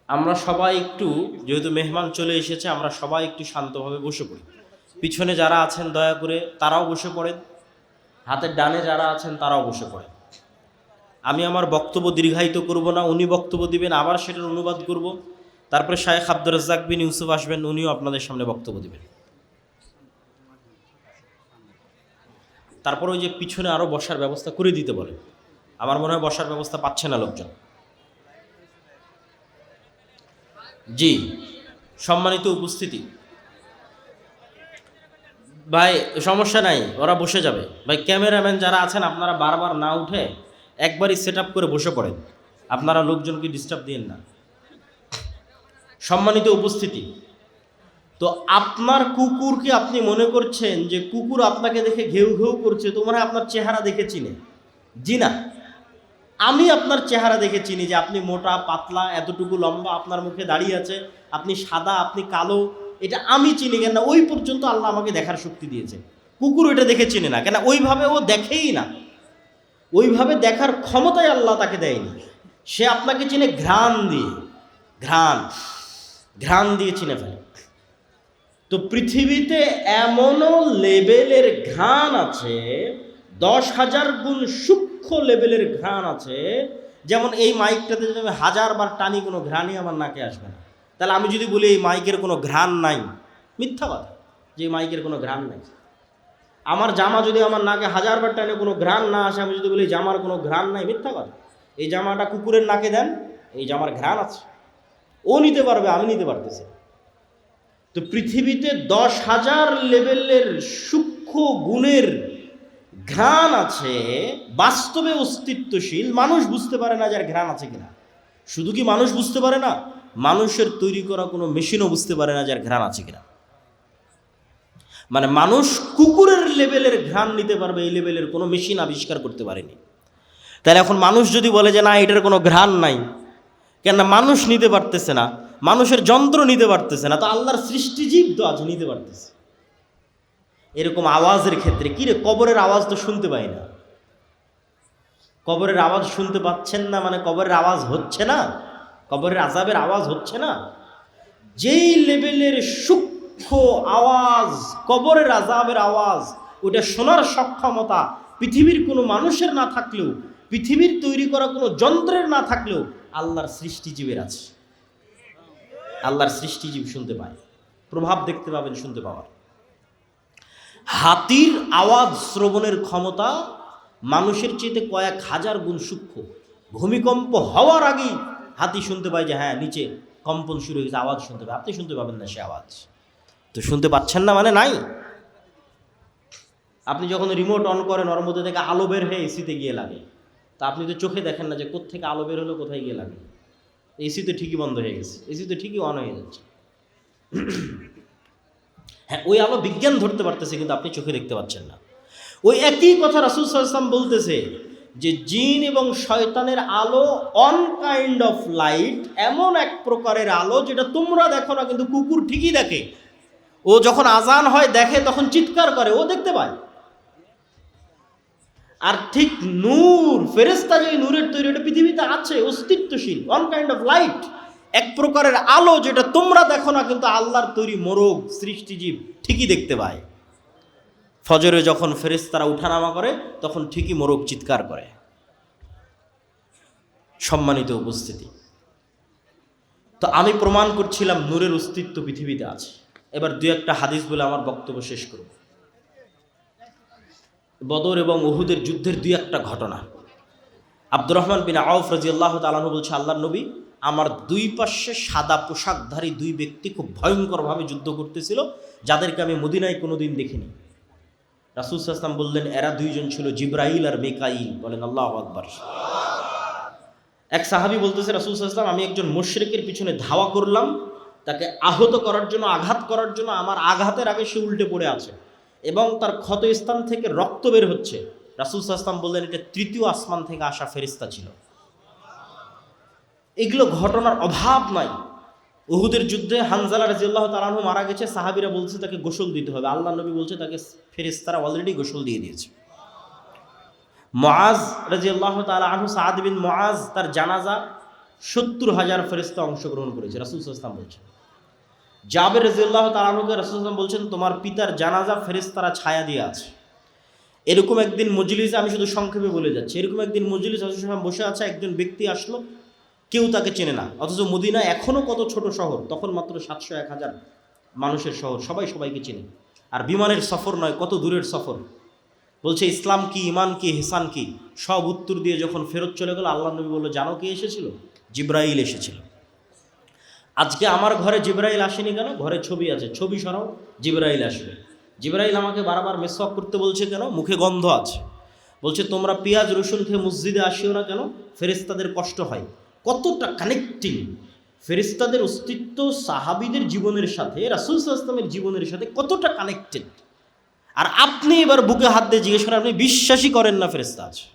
আমরা সবাই একটু, যেহেতু মেহমান চলে এসেছে, আমরা সবাই একটু শান্তভাবে বসে পড়ি। পিছনে যারা আছেন দয়া করে তারাও বসে পড়েন, হাতের ডানে যারা আছেন তারাও বসে পড়েন। আমি আমার বক্তব্য দীর্ঘায়িত করব না, উনি বক্তব্য দিবেন, আবার সেটার অনুবাদ করব, তারপরে শায়েখ আব্দুর রাজ্জাক বিন ইউসুফ আসবেন, উনিও আপনাদের সামনে বক্তব্য দিবেন। তারপর ওই যে পিছনে আরও বসার ব্যবস্থা করে দিতে বলে, আমার মনে হয় বসার ব্যবস্থা পাচ্ছে না লোকজন। জি, সম্মানিত উপস্থিতি, ভাই সমস্যা নাই, ওরা বসে যাবে। ভাই ক্যামেরাম্যান যারা আছেন আপনারা বারবার না উঠে একবারই সেট আপ করে বসে পড়েন, আপনারা লোকজনকে ডিস্টার্ব দিন না। সম্মানিত উপস্থিতি, তো আপনার কুকুরকে আপনি মনে করছেন যে কুকুর আপনাকে দেখে ঘেউ ঘেউ করছে, তোমরা আপনার চেহারা দেখে চিনে? জি না, আমি আপনার চেহারা দেখে চিনি যে আপনি মোটা পাতলা, এতটুকু লম্বা, আপনার মুখে দাঁড়িয়ে আছে, আপনি সাদা, আপনি কালো, এটা আমি চিনি। কেন? ওই পর্যন্ত আল্লাহ আমাকে দেখার শক্তি দিয়েছে। কুকুর এটা দেখে চিনে না, কেন? ওইভাবে ও দেখেই না, ওইভাবে দেখার ক্ষমতাই আল্লাহ তাকে দেয়নি। সে আপনাকে চিনে ঘ্রাণ দিয়ে, ঘ্রাণ দিয়ে চিনে ফেলে। তো পৃথিবীতে এমনও লেভেলের ঘ্রাণ আছে 10,000 গুণ সূক্ষ্ম সূক্ষ্ম লেভেলের ঘ্রাণ আছে। যেমন এই মাইকটাতে যদি আমি 1000 বার টানি কোনো ঘ্রাণই আমার নাকে আসবে না। তাহলে আমি যদি বলি এই মাইকের কোনো ঘ্রাণ নাই, মিথ্যা কথা, যে মাইকের কোনো ঘ্রাণ নাই। আমার জামা যদি আমার নাকে 1000 বার টানে কোনো ঘ্রাণ না আসে, আমি যদি বলি জামার কোনো ঘ্রাণ নাই, মিথ্যা কথা। এই জামাটা কুকুরের নাকে দেন, এই জামার ঘ্রাণ আছে, ও নিতে পারবে, আমি নিতে পারতেছি। তো পৃথিবীতে 10,000 লেভেলের সূক্ষ্ম গুণের ঘ্রাণ আছে, বাস্তবে অস্তিত্বশীল, মানুষ বুঝতে পারে না যার ঘ্রাণ আছে কিনা। শুধু কি মানুষ বুঝতে পারে না, মানুষের তৈরি করা কোনো মেশিনও বুঝতে পারে না যার ঘ্রাণ আছে কিনা। মানে মানুষ কুকুরের লেভেলের ঘ্রাণ নিতে পারবে, এই লেভেলের কোনো মেশিন আবিষ্কার করতে পারেনি। তাহলে এখন মানুষ যদি বলে যে না এটার কোনো ঘ্রাণ নাই, কেননা মানুষ নিতে পারতেছে না, মানুষের যন্ত্র নিতে পারতেছে না, তো আল্লাহর সৃষ্টিজীব তো আজ নিতে পারতেছে। এরকম আওয়াজের ক্ষেত্রে কি রে, কবরের আওয়াজ তো শুনতে পাই না। কবরের আওয়াজ শুনতে পাচ্ছেন না মানে কবরের আওয়াজ হচ্ছে না, কবরের আযাবের আওয়াজ হচ্ছে না। যেই লেভেলের সূক্ষ্ম আওয়াজ, কবরের আযাবের আওয়াজ, ওটা শোনার সক্ষমতা পৃথিবীর কোনো মানুষের না থাকলেও, পৃথিবীর তৈরি করা কোনো যন্ত্রের না থাকলেও আল্লাহর সৃষ্টিজীবের আছে। আল্লাহর সৃষ্টিজীব শুনতে পায়, প্রভাব দেখতে পাবেন, শুনতে পাওয়ার। হাতির আওয়াজ শ্রবণের ক্ষমতা মানুষের চেয়ে কয়েক হাজার গুণ সূক্ষ্ম। ভূমিকম্প হওয়ার আগেই হাতি শুনতে পায় যে হ্যাঁ নিচে কম্পন শুরু হয়েছে, আওয়াজ শুনতে পায়। আপনি শুনতে পাবেন না সে আওয়াজ, তো শুনতে পাচ্ছেন না মানে নাই। আপনি যখন রিমোট অন করেন ওর মধ্যে থেকে আলো বের হয়ে এসিতে গিয়ে লাগে, তা আপনি তো চোখে দেখেন না যে কোত্থেকে আলো বের হলো, কোথায় গিয়ে লাগে। এসি তো ঠিকই বন্ধ হয়ে গেছে, এসি তো ঠিকই অন হয়ে যাচ্ছে। হ্যাঁ, ওই আলো বিজ্ঞান ধরতে পারতেছে, কিন্তু আপনি চোখে দেখতে পাচ্ছেন না। ওই একই কথা রাসূল সাল্লাল্লাহু আলাইহি ওয়াসাল্লাম বলতেছে যে জিন এবং শয়তানের আলো অন কাইন্ড অফ লাইট, এমন এক প্রকারের আলো যেটা তোমরা দেখো না, কিন্তু কুকুর ঠিকই দেখে। ও যখন আজান হয় দেখে, তখন চিৎকার করে, ও দেখতে পায়। আর ঠিক নূর, ফেরেশতা যে নূরের তৈরি, এটা পৃথিবীতে আছে, অস্তিত্বশীল, অন কাইন্ড অফ লাইট, এক প্রকারের আলো যেটা তোমরা দেখো না, কিন্তু আল্লাহর তৈরি মোরগ সৃষ্টিজীব ঠিকই দেখতে পায়। ফজরে যখন ফেরেশতারা উঠানামা করে তখন ঠিকই মোরগ চিৎকার করে। সম্মানিত উপস্থিতি, তো আমি প্রমাণ করছিলাম নূরের অস্তিত্ব পৃথিবীতে আছে। এবার দুই একটা হাদিস বলে আমার বক্তব্য শেষ করব। বদর এবং উহুদের যুদ্ধের দুই একটা ঘটনা। আব্দুর রহমান বিন আউফ রাদিয়াল্লাহু তাআলা আনহু বলছে, আল্লাহর নবী, আমার দুই পাশে সাদা পোশাকধারী দুই ব্যক্তি খুব ভয়ঙ্করভাবে যুদ্ধ করতেছিল, যাদেরকে আমি মদিনায় কোনোদিন দেখিনি। রাসূল সাল্লাল্লাহু আলাইহি ওয়াসাল্লাম বললেন, এরা দুইজন ছিল জিবরাইল আর মিকাইল। বলেন আল্লাহু আকবার। এক সাহাবী বলতেছে, রাসূল সাল্লাল্লাহু আলাইহি ওয়াসাল্লাম, আমি একজন মুশরিকের পিছনে ধাওয়া করলাম, তাকে আহত করার জন্য, আঘাত করার জন্য। আমার আঘাতের আগে সে উল্টে পড়ে আছে এবং তার ক্ষত স্থান থেকে রক্ত বের হচ্ছে। রাসূল সাল্লাল্লাহু আলাইহি ওয়াসাল্লাম বললেন, এটা তৃতীয় আসমান থেকে আসা ফেরেশতা ছিল। এগুলো ঘটনার অভাব নাই। উহুদের যুদ্ধে হানজালা রাদিয়াল্লাহু তাআলা আনহু মারা গেছে, সাহাবীরা বলছে তাকে গোসল দিতে হবে। আল্লাহর নবী বলছে তাকে ফেরেশতারা অলরেডি গোসল দিয়ে দিয়েছে। মুআজ রাদিয়াল্লাহু তাআলা আনহু, সাদ বিন মুআজ, তার জানাজা 70,000 ফেরেশতা অংশগ্রহণ করেছে, রাসূল সাল্লাল্লাহু আলাইহি ওয়াসাল্লাম বলছেন। জাবের রাদিয়াল্লাহু তাআলা আনহুকে রাসূল সাল্লাল্লাহু আলাইহি ওয়াসাল্লাম বলছেন, তোমার পিতার জানাজা ফেরেশতারা ছায়া দিয়ে আছে। এরকম একদিন মজলিসে, আমি শুধু সংক্ষেপে বলে যাচ্ছি, এরকম একদিন মজলিস রাসূল সাল্লাল্লাহু আলাইহি ওয়াসাল্লাম বসে আছে, একজন ব্যক্তি আসলো, কেউ তাকে চেনে না, অথচ মদিনা এখনও কত ছোট শহর, তখন মাত্র 700-1000 মানুষের শহর, সবাই সবাইকে চেনে। আর বিমানের সফর নয়, কত দূরের সফর। বলছে ইসলাম কি, ইমান কি, ইহসান কি, সব উত্তর দিয়ে যখন ফেরত চলে গেল, আল্লাহ নবী বলল, জানো কে এসেছিল? জিবরাইল এসেছিল। আজকে আমার ঘরে জিবরাইল আসেনি কেন? ঘরে ছবি আছে, ছবি সরাও, জিবরাইল আসবে। জিবরাইল আমাকে বারবার মেসওয়াক করতে বলছে কেন? মুখে গন্ধ আছে। বলছে তোমরা পেঁয়াজ রসুন খেয়ে মসজিদে আসিও না কেন? ফেরেশতাদের কষ্ট হয়। কতটা কানেক্টিং ফেরেশতাদের অস্তিত্ব সাহাবীদের জীবনের সাথে, রাসূল সাল্লাল্লাহু আলাইহি ওয়াসাল্লামের জীবনের সাথে কতটা কানেক্টেড। আর আপনি এবার বুকে হাত দিয়ে জিজ্ঞেস করেন, আপনি বিশ্বাসই করেন না ফেরেশতা আছে?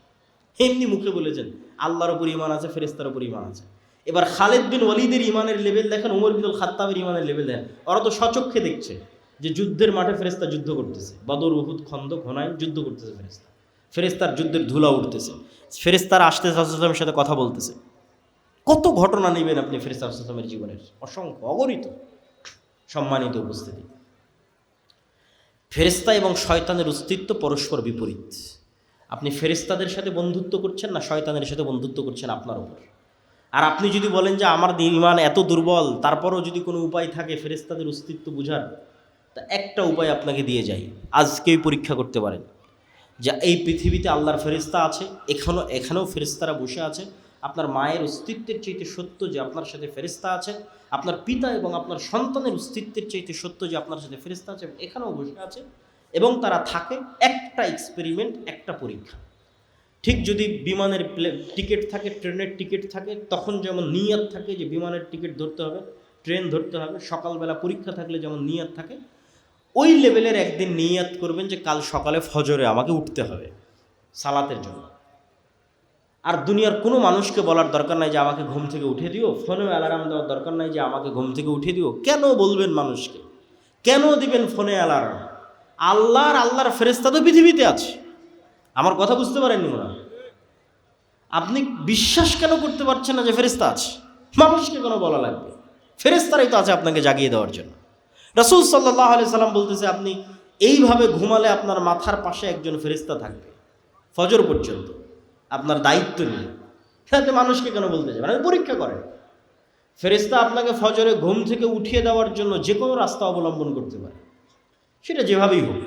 এমনি মুখে বলেছেন আল্লাহর উপর ঈমান আছে, ফেরেশতার উপর ঈমান আছে। এবার খালিদ বিন ওয়ালিদের ঈমানের লেভেল দেখেন, ওমর বিন খাত্তাবের ঈমানের লেভেল দেখেন। ওরা তো স্বচক্ষে দেখছে যে যুদ্ধের মাঠে ফেরেশতা যুদ্ধ করতেছে, বদর, উহুদ, খন্দক, হুনাইন যুদ্ধ করতেছে ফেরেশতা। ফেরেশতার যুদ্ধের ধুলা উঠতেছে, ফেরেশতারা আসতে রাসূল সাল্লাল্লাহু আলাইহি ওয়াসাল্লামের সাথে কথা বলতেছে। কত ঘটনা নেবেন আপনি ফেরেশতা সাল্লাল্লাহু আলাইহি ওয়াসাল্লামের জীবনের, অসংখ্য, অগণিত। সম্মানিত উপস্থিতি, ফেরেশতা এবং শয়তানের অস্তিত্ব পরস্পর বিপরীত। আপনি ফেরেশতাদের সাথে বন্ধুত্ব করছেন না শয়তানের সাথে বন্ধুত্ব করছেন আপনার উপর। আর আপনি যদি বলেন যে আমার ঈমান এত দুর্বল, তারপরও যদি কোনো উপায় থাকে ফেরেশতাদের অস্তিত্ব বুঝার, তা একটা উপায় আপনাকে দিয়ে যাই, আজকেই পরীক্ষা করতে পারেন যে এই পৃথিবীতে আল্লাহর ফেরেশতা আছে, এখানেও ফেরেশতারা বসে আছে। আপনার মায়ের অস্তিত্বের চাইতে সত্য যে আপনার সাথে ফেরেশতা আছে, আপনার পিতা এবং আপনার সন্তানের অস্তিত্বের চাইতে সত্য যে আপনার সাথে ফেরেশতা আছে, এখানেও বসে আছে এবং তারা থাকে। একটা এক্সপেরিমেন্ট, একটা পরীক্ষা। ঠিক যদি বিমানের টিকিট থাকে, ট্রেনের টিকিট থাকে, তখন যেমন নিয়াত থাকে যে বিমানের টিকিট ধরতে হবে, ট্রেন ধরতে হবে, সকালবেলা পরীক্ষা থাকলে যেমন নিয়াত থাকে, ওই লেভেলের একদিন নিয়াত করবেন যে কাল সকালে ফজরে আমাকে উঠতে হবে সালাতের জন্য। আর দুনিয়ার কোনো মানুষকে বলার দরকার নাই যে আমাকে ঘুম থেকে উঠে দিও, ফোনেও অ্যালার্ম দেওয়ার দরকার নাই যে আমাকে ঘুম থেকে উঠে দিও। কেন বলবেন মানুষকে? কেন দিবেন ফোনে অ্যালার্ম? আল্লাহর ফেরেশতা তো পৃথিবীতে আছে। আমার কথা বুঝতে পারেননি মনে হয়? আপনি বিশ্বাস কেন করতে পারছেন না যে ফেরেশতা আছে? মানুষকে কেন বলা লাগবে? ফেরেশতারাই তো আছে আপনাকে জাগিয়ে দেওয়ার জন্য। রাসূল সাল্লাল্লাহু আলাইহি সাল্লাম বলতেছে, আপনি এইভাবে ঘুমালে আপনার মাথার পাশে একজন ফেরেশতা থাকবে ফজর পর্যন্ত, আপনার দায়িত্ব নিয়ে। তাতে মানুষকে কেন বলতে যাবেন? আপনি পরীক্ষা করেন। ফেরেশতা আপনাকে ফজরে ঘুম থেকে উঠিয়ে দেওয়ার জন্য যে কোনো রাস্তা অবলম্বন করতে পারে, সেটা যেভাবেই হোক।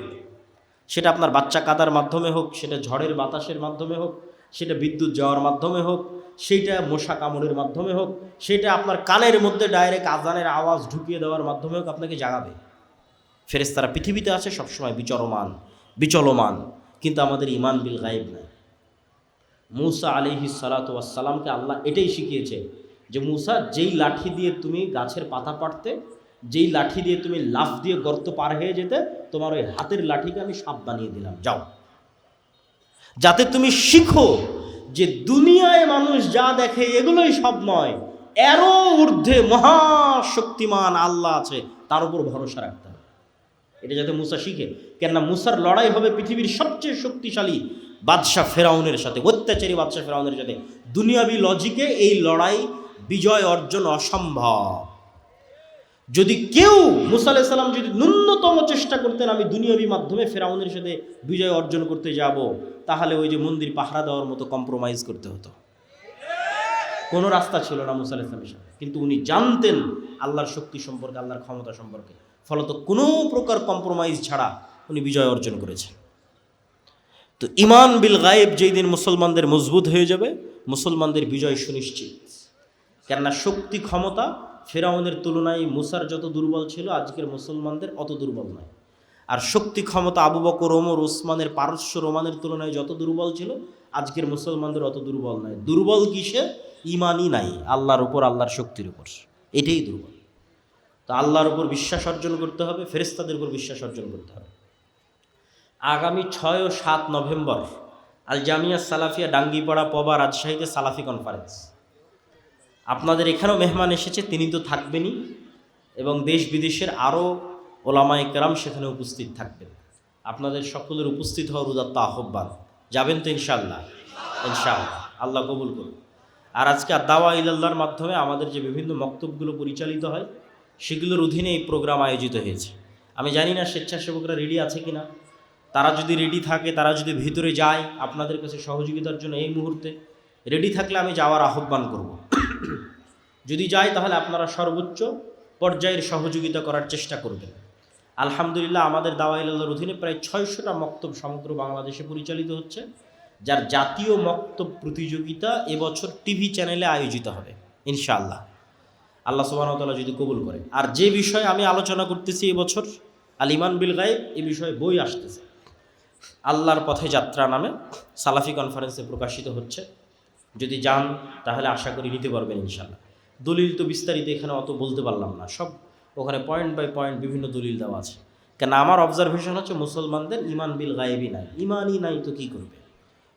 সেটা আপনার বাচ্চা কাদার মাধ্যমে হোক, সেটা ঝড়ের বাতাসের মাধ্যমে হোক, সেটা বিদ্যুৎ যাওয়ার মাধ্যমে হোক, সেটা মশা কামড়ের মাধ্যমে হোক, সেটা আপনার কানের মধ্যে ডাইরেক্ট আজানের আওয়াজ ঢুকিয়ে দেওয়ার মাধ্যমে হোক, আপনাকে জাগাবে। ফেরেশতারা পৃথিবীতে আছে সবসময় বিচলমান, কিন্তু আমাদের ঈমান বিল গায়েব নাই। মূসা আলাইহিস সালাতু ওয়াস সালামকে আল্লাহ এটাই শিখিয়েছে যে মূসা, যেই লাঠি দিয়ে তুমি গাছের পাতা পাড়তে, যেই লাঠি দিয়ে তুমি লাফ দিয়ে গর্ত পার হয়ে যেতে, তোমার ওই হাতের লাঠিকে আমি সাপ বানিয়ে দিলাম, যাও। যাতে তুমি শিখো যে দুনিয়ায় মানুষ যা দেখে এগুলোই সব নয়, এরও ঊর্ধ্বে মহাশক্তিমান আল্লাহ আছে, তার উপর ভরসা রাখতে হবে। এটা যাতে মূসা শিখে। কেননা মূসার লড়াই হবে পৃথিবীর সবচেয়ে শক্তিশালী বাদশাহ ফেরাউনের সাথে, অত্যাচারী বাদশাহ ফেরাউনের সাথে। দুনিয়াবি লজিকে এই লড়াই বিজয় অর্জন অসম্ভব। যদি কেউ, মূসা আলাইহিস সালাম যদি ন্যূনতম চেষ্টা করতেন আমি দুনিয়াবি মাধ্যমে ফেরাউনের সাথে বিজয় অর্জন করতে যাব, তাহলে ওই যে মন্দির পাহারা দেওয়ার মতো কম্প্রোমাইজ করতে হতো। কোনো রাস্তা ছিল না মূসা আলাইহিস সালামের সাথে। কিন্তু উনি জানতেন আল্লাহর শক্তি সম্পর্কে, আল্লাহর ক্ষমতা সম্পর্কে, ফলত কোনো প্রকার কম্প্রোমাইজ ছাড়া উনি বিজয় অর্জন করেছেন। তো ঈমান বিল গায়েব যেই দিন মুসলমানদের মজবুত হয়ে যাবে, মুসলমানদের বিজয় সুনিশ্চিত। কেননা শক্তি ক্ষমতা ফেরাউনের তুলনায় মূসার যত দুর্বল ছিল, আজকের মুসলমানদের অত দুর্বল নয়। আর শক্তি ক্ষমতা আবু বকর, ওমর, ওসমানের, পারস্য রোমানের তুলনায় যত দুর্বল ছিল, আজকের মুসলমানদের অত দুর্বল নয়। দুর্বল কিসে? ঈমানই নাই আল্লাহর উপর, আল্লাহর শক্তির উপর, এটাই দুর্বল। তো আল্লাহর উপর বিশ্বাস অর্জন করতে হবে, ফেরেশতাদের উপর বিশ্বাস অর্জন করতে হবে। আগামী 6 ও 7 নভেম্বর আল জামিয়া সালাফিয়া ডাঙ্গিপাড়া পবা রাজশাহীতে সালাফি কনফারেন্স। আপনাদের এখানেও মেহমান এসেছে, তিনি তো থাকবেনই, এবং দেশ বিদেশের আরও ওলামায়ে কেরাম সেখানে উপস্থিত থাকবেন। আপনাদের সকলের উপস্থিত হওয়ার উদাত্ত আহ্বান। যাবেন তো ইনশাআল্লাহ? ইনশাআল্লাহ, আল্লাহ কবুল করুন। আর আজকে দাওয়া ইলাল্লাহর মাধ্যমে আমাদের যে বিভিন্ন মক্তবগুলো পরিচালিত হয়, সেগুলোর অধীনে এই প্রোগ্রাম আয়োজিত হয়েছে। আমি জানি না স্বেচ্ছাসেবকরা রেডি আছে কিনা। তারা যদি রেডি থাকে, তারা যদি ভিতরে যায় আপনাদের কাছে সহযোগিতার জন্য এই মুহূর্তে, রেডি থাকলে আমি যাওয়ার আহ্বান করব। যদি যায় তাহলে আপনারা সর্বোচ্চ পর্যায়ের সহযোগিতা করার চেষ্টা করবেন। আলহামদুলিল্লাহ, আমাদের দাওয়া ইলাল্লাহর অধীনে প্রায় 600টা মক্তব সমগ্র বাংলাদেশে পরিচালিত হচ্ছে, যার জাতীয় মক্তব প্রতিযোগিতা এবছর টিভি চ্যানেলে আয়োজিত হবে ইনশাআল্লাহ, আল্লাহ সুবহানাহু ওয়া তাআলা যদি কবুল করে। আর যে বিষয়ে আমি আলোচনা করতেছি এবছর, আল ঈমান বিল গায়ব, এই বিষয়ে বই আসতেছে, আল্লাহর পথে যাত্রা নামে সালাফি কনফারেন্সে প্রকাশিত হচ্ছে। যদি যান তাহলে আশা করি নিতে পারবেন ইনশাআল্লাহ। দলিল তো বিস্তারিত এখানে অত বলতে পারলাম না, সব ওখানে পয়েন্ট বাই পয়েন্ট বিভিন্ন দলিল দেওয়া আছে। কেন আমার অবজারভেশন হচ্ছে মুসলমানদের ঈমান বিল গায়েবই নাই। ঈমানই নাই তো কী করবে?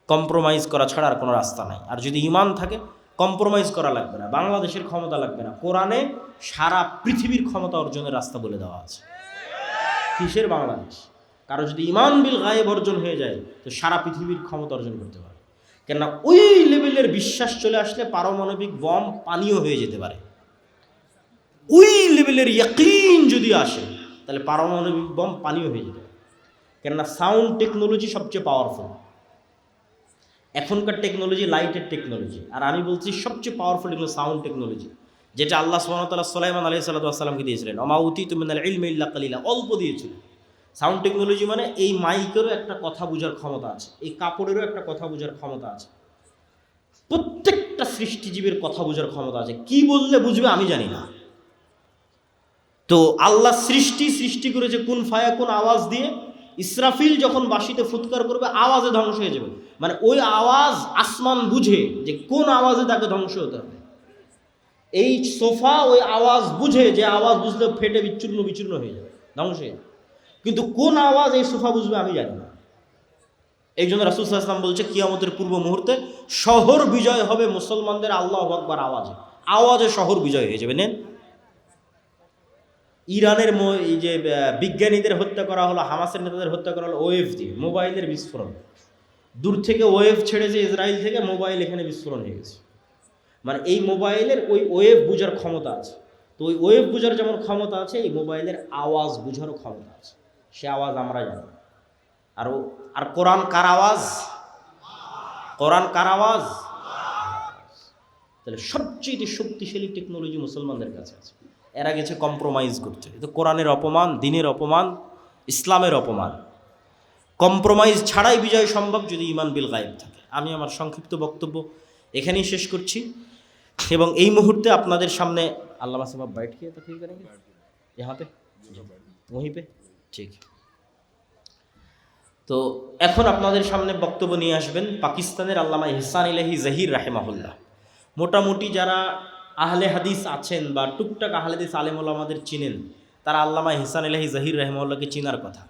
কম্প্রোমাইজ করা ছাড়া আর কোনো রাস্তা নাই। আর যদি ঈমান থাকে, কম্প্রোমাইজ করা লাগবে না, বাংলাদেশের ক্ষমতা লাগবে না, কোরআনে সারা পৃথিবীর ক্ষমতা অর্জনের রাস্তা বলে দেওয়া আছে। কিসের বাংলাদেশ? কারো যদি ঈমান বিল গায়েব অর্জন হয়ে যায়, তো সারা পৃথিবীর ক্ষমতা অর্জন করতে পারে। কেননা ওই লেভেলের বিশ্বাস চলে আসলে পারমাণবিক বম পানিও হয়ে যেতে পারে। ওই লেভেলের ইয়াকিন যদি আসে, তাহলে পারমাণবিক বম পানিও হয়ে যেতে পারে। কেননা সাউন্ড টেকনোলজি সবচেয়ে পাওয়ারফুল। এখনকার টেকনোলজি লাইটের টেকনোলজি, আর আমি বলছি সবচেয়ে পাওয়ারফুল এগুলো সাউন্ড টেকনোলজি, যেটা আল্লাহ সুবহানাহু ওয়া তাআলা সুলাইমান আলাইহিস সালাতু ওয়াস সালামকে দিয়েছিলেন। ওমা উতিতু মিনাল ইলমি ইল্লা কালিলা, অল্প দিয়েছিলেন। সাউন্ড টেকনোলজি মানে এই মাইকেরও একটা কথা বোঝার ক্ষমতা আছে, এই কাপড়েরও একটা কথা বোঝার ক্ষমতা আছে, প্রত্যেকটা সৃষ্টিজীবের কথা বোঝার ক্ষমতা আছে। কি বললে বুঝবে আমি জানি না। তো আল্লাহ সৃষ্টি করেছে কুন ফায়াকুন আওয়াজ দিয়ে। ইসরাফিল যখন বাঁশিতে ফুৎকার করবে আওয়াজে ধ্বংস হয়ে যাবে, মানে ওই আওয়াজ আসমান বুঝে যে কোন আওয়াজে তাকে ধ্বংস হতে হবে। এই সোফা ওই আওয়াজ বুঝে, যে আওয়াজ বুঝলে ফেটে বিচ্ছিন্ন বিচ্ছিন্ন হয়ে যাবে, ধ্বংস হয়ে যাবে। কিন্তু কোন আওয়াজ এই সোফা বুঝবে আমি জানি না। এই জন্য রাসূল সাল্লাল্লাহু আলাইহি ওয়াসাল্লাম বলছে কিয়ামতের পূর্ব মুহূর্তে শহর বিজয় হবে মুসলমানদের আল্লাহু আকবার আওয়াজে, আওয়াজে শহর বিজয় হয়ে যাবে। নেন, ইরানের এই যে বিজ্ঞানীদের হত্যা করা হলো, হামাসের নেতাদের হত্যা করা হলো ওয়েভ দিয়ে, মোবাইলের বিস্ফোরণ। দূর থেকে ওয়েভ ছেড়েছে ইসরায়েল থেকে, মোবাইল এখানে বিস্ফোরণ হয়ে গেছে। মানে এই মোবাইলের ওই ওয়েভ বোঝার ক্ষমতা আছে। তো ওই ওয়েভ বোঝার যেমন ক্ষমতা আছে, এই মোবাইলের আওয়াজ বোঝারও ক্ষমতা আছে। সে আওয়াজ আমরা জানি। আর কোরআন কার আওয়াজ? কোরআন কার আওয়াজ? তাহলে সবচেয়ে শক্তিশালী টেকনোলজি মুসলমানদের কাছে আছে। এরা গেছে কম্প্রোমাইজ করতে। তো কোরআনের অপমান, দিনের অপমান, ইসলামের অপমান। কম্প্রোমাইজ ছাড়াই বিজয় সম্ভব যদি ঈমান বিল গায়ব থাকে। আমি আমার সংক্ষিপ্ত বক্তব্য এখানেই শেষ করছি এবং এই মুহূর্তে আপনাদের সামনে আল্লামা সাহেব बैठ के तो ठीक करेंगे यहाँ पे वहीं पे ঠিক। তো এখন আপনাদের সামনে বক্তব্য নিয়ে আসবেন পাকিস্তানের আল্লামা ইহসান ইলাহি জহির রাহিমাহুল্লাহ। মোটামুটি যারা আহলে হাদিস আছেন বা টুকটাক আহলে হাদিস আলেম ওলামাদের চিনেন, তারা আল্লামা ইহসান ইলাহি জহির রাহিমাহুল্লাহকে চিনার কথা।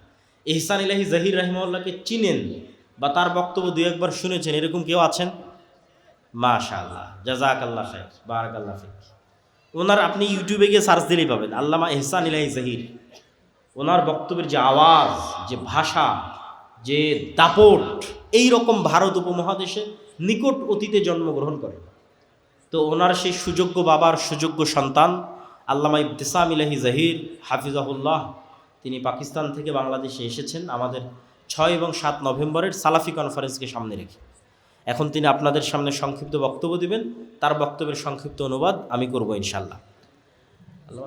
ইহসান ইলাহি জহির রাহিমাহুল্লাহকে চিনেন বা তার বক্তব্য দুই একবার শুনেছেন, এরকম কেউ আছেন? মাশাআল্লাহ, জাযাকাল্লাহ খাইর, বারাকাল্লাহ ফিক। ওনার আপনি ইউটিউবে গিয়ে সার্চ দিলেই পাবেন আল্লামা ইহসান ইলাহি জহির। ওনার বক্তব্যের যে আওয়াজ, যে ভাষা, যে দাপট, এই রকম ভারত উপমহাদেশে নিকট অতীতে জন্মগ্রহণ করে। তো ওনার সেই সুযোগ্য বাবার সুযোগ্য সন্তান আল্লামা ইবতিসাম ইলাহি জহির হাফিজাহুল্লাহ, তিনি পাকিস্তান থেকে বাংলাদেশে এসেছেন আমাদের 6 এবং 7 নভেম্বরের সালাফি কনফারেন্সকে সামনে রেখে। এখন তিনি আপনাদের সামনে সংক্ষিপ্ত বক্তব্য দিবেন। তার বক্তব্যের সংক্ষিপ্ত অনুবাদ আমি করব ইনশাআল্লাহ। আল্লাহ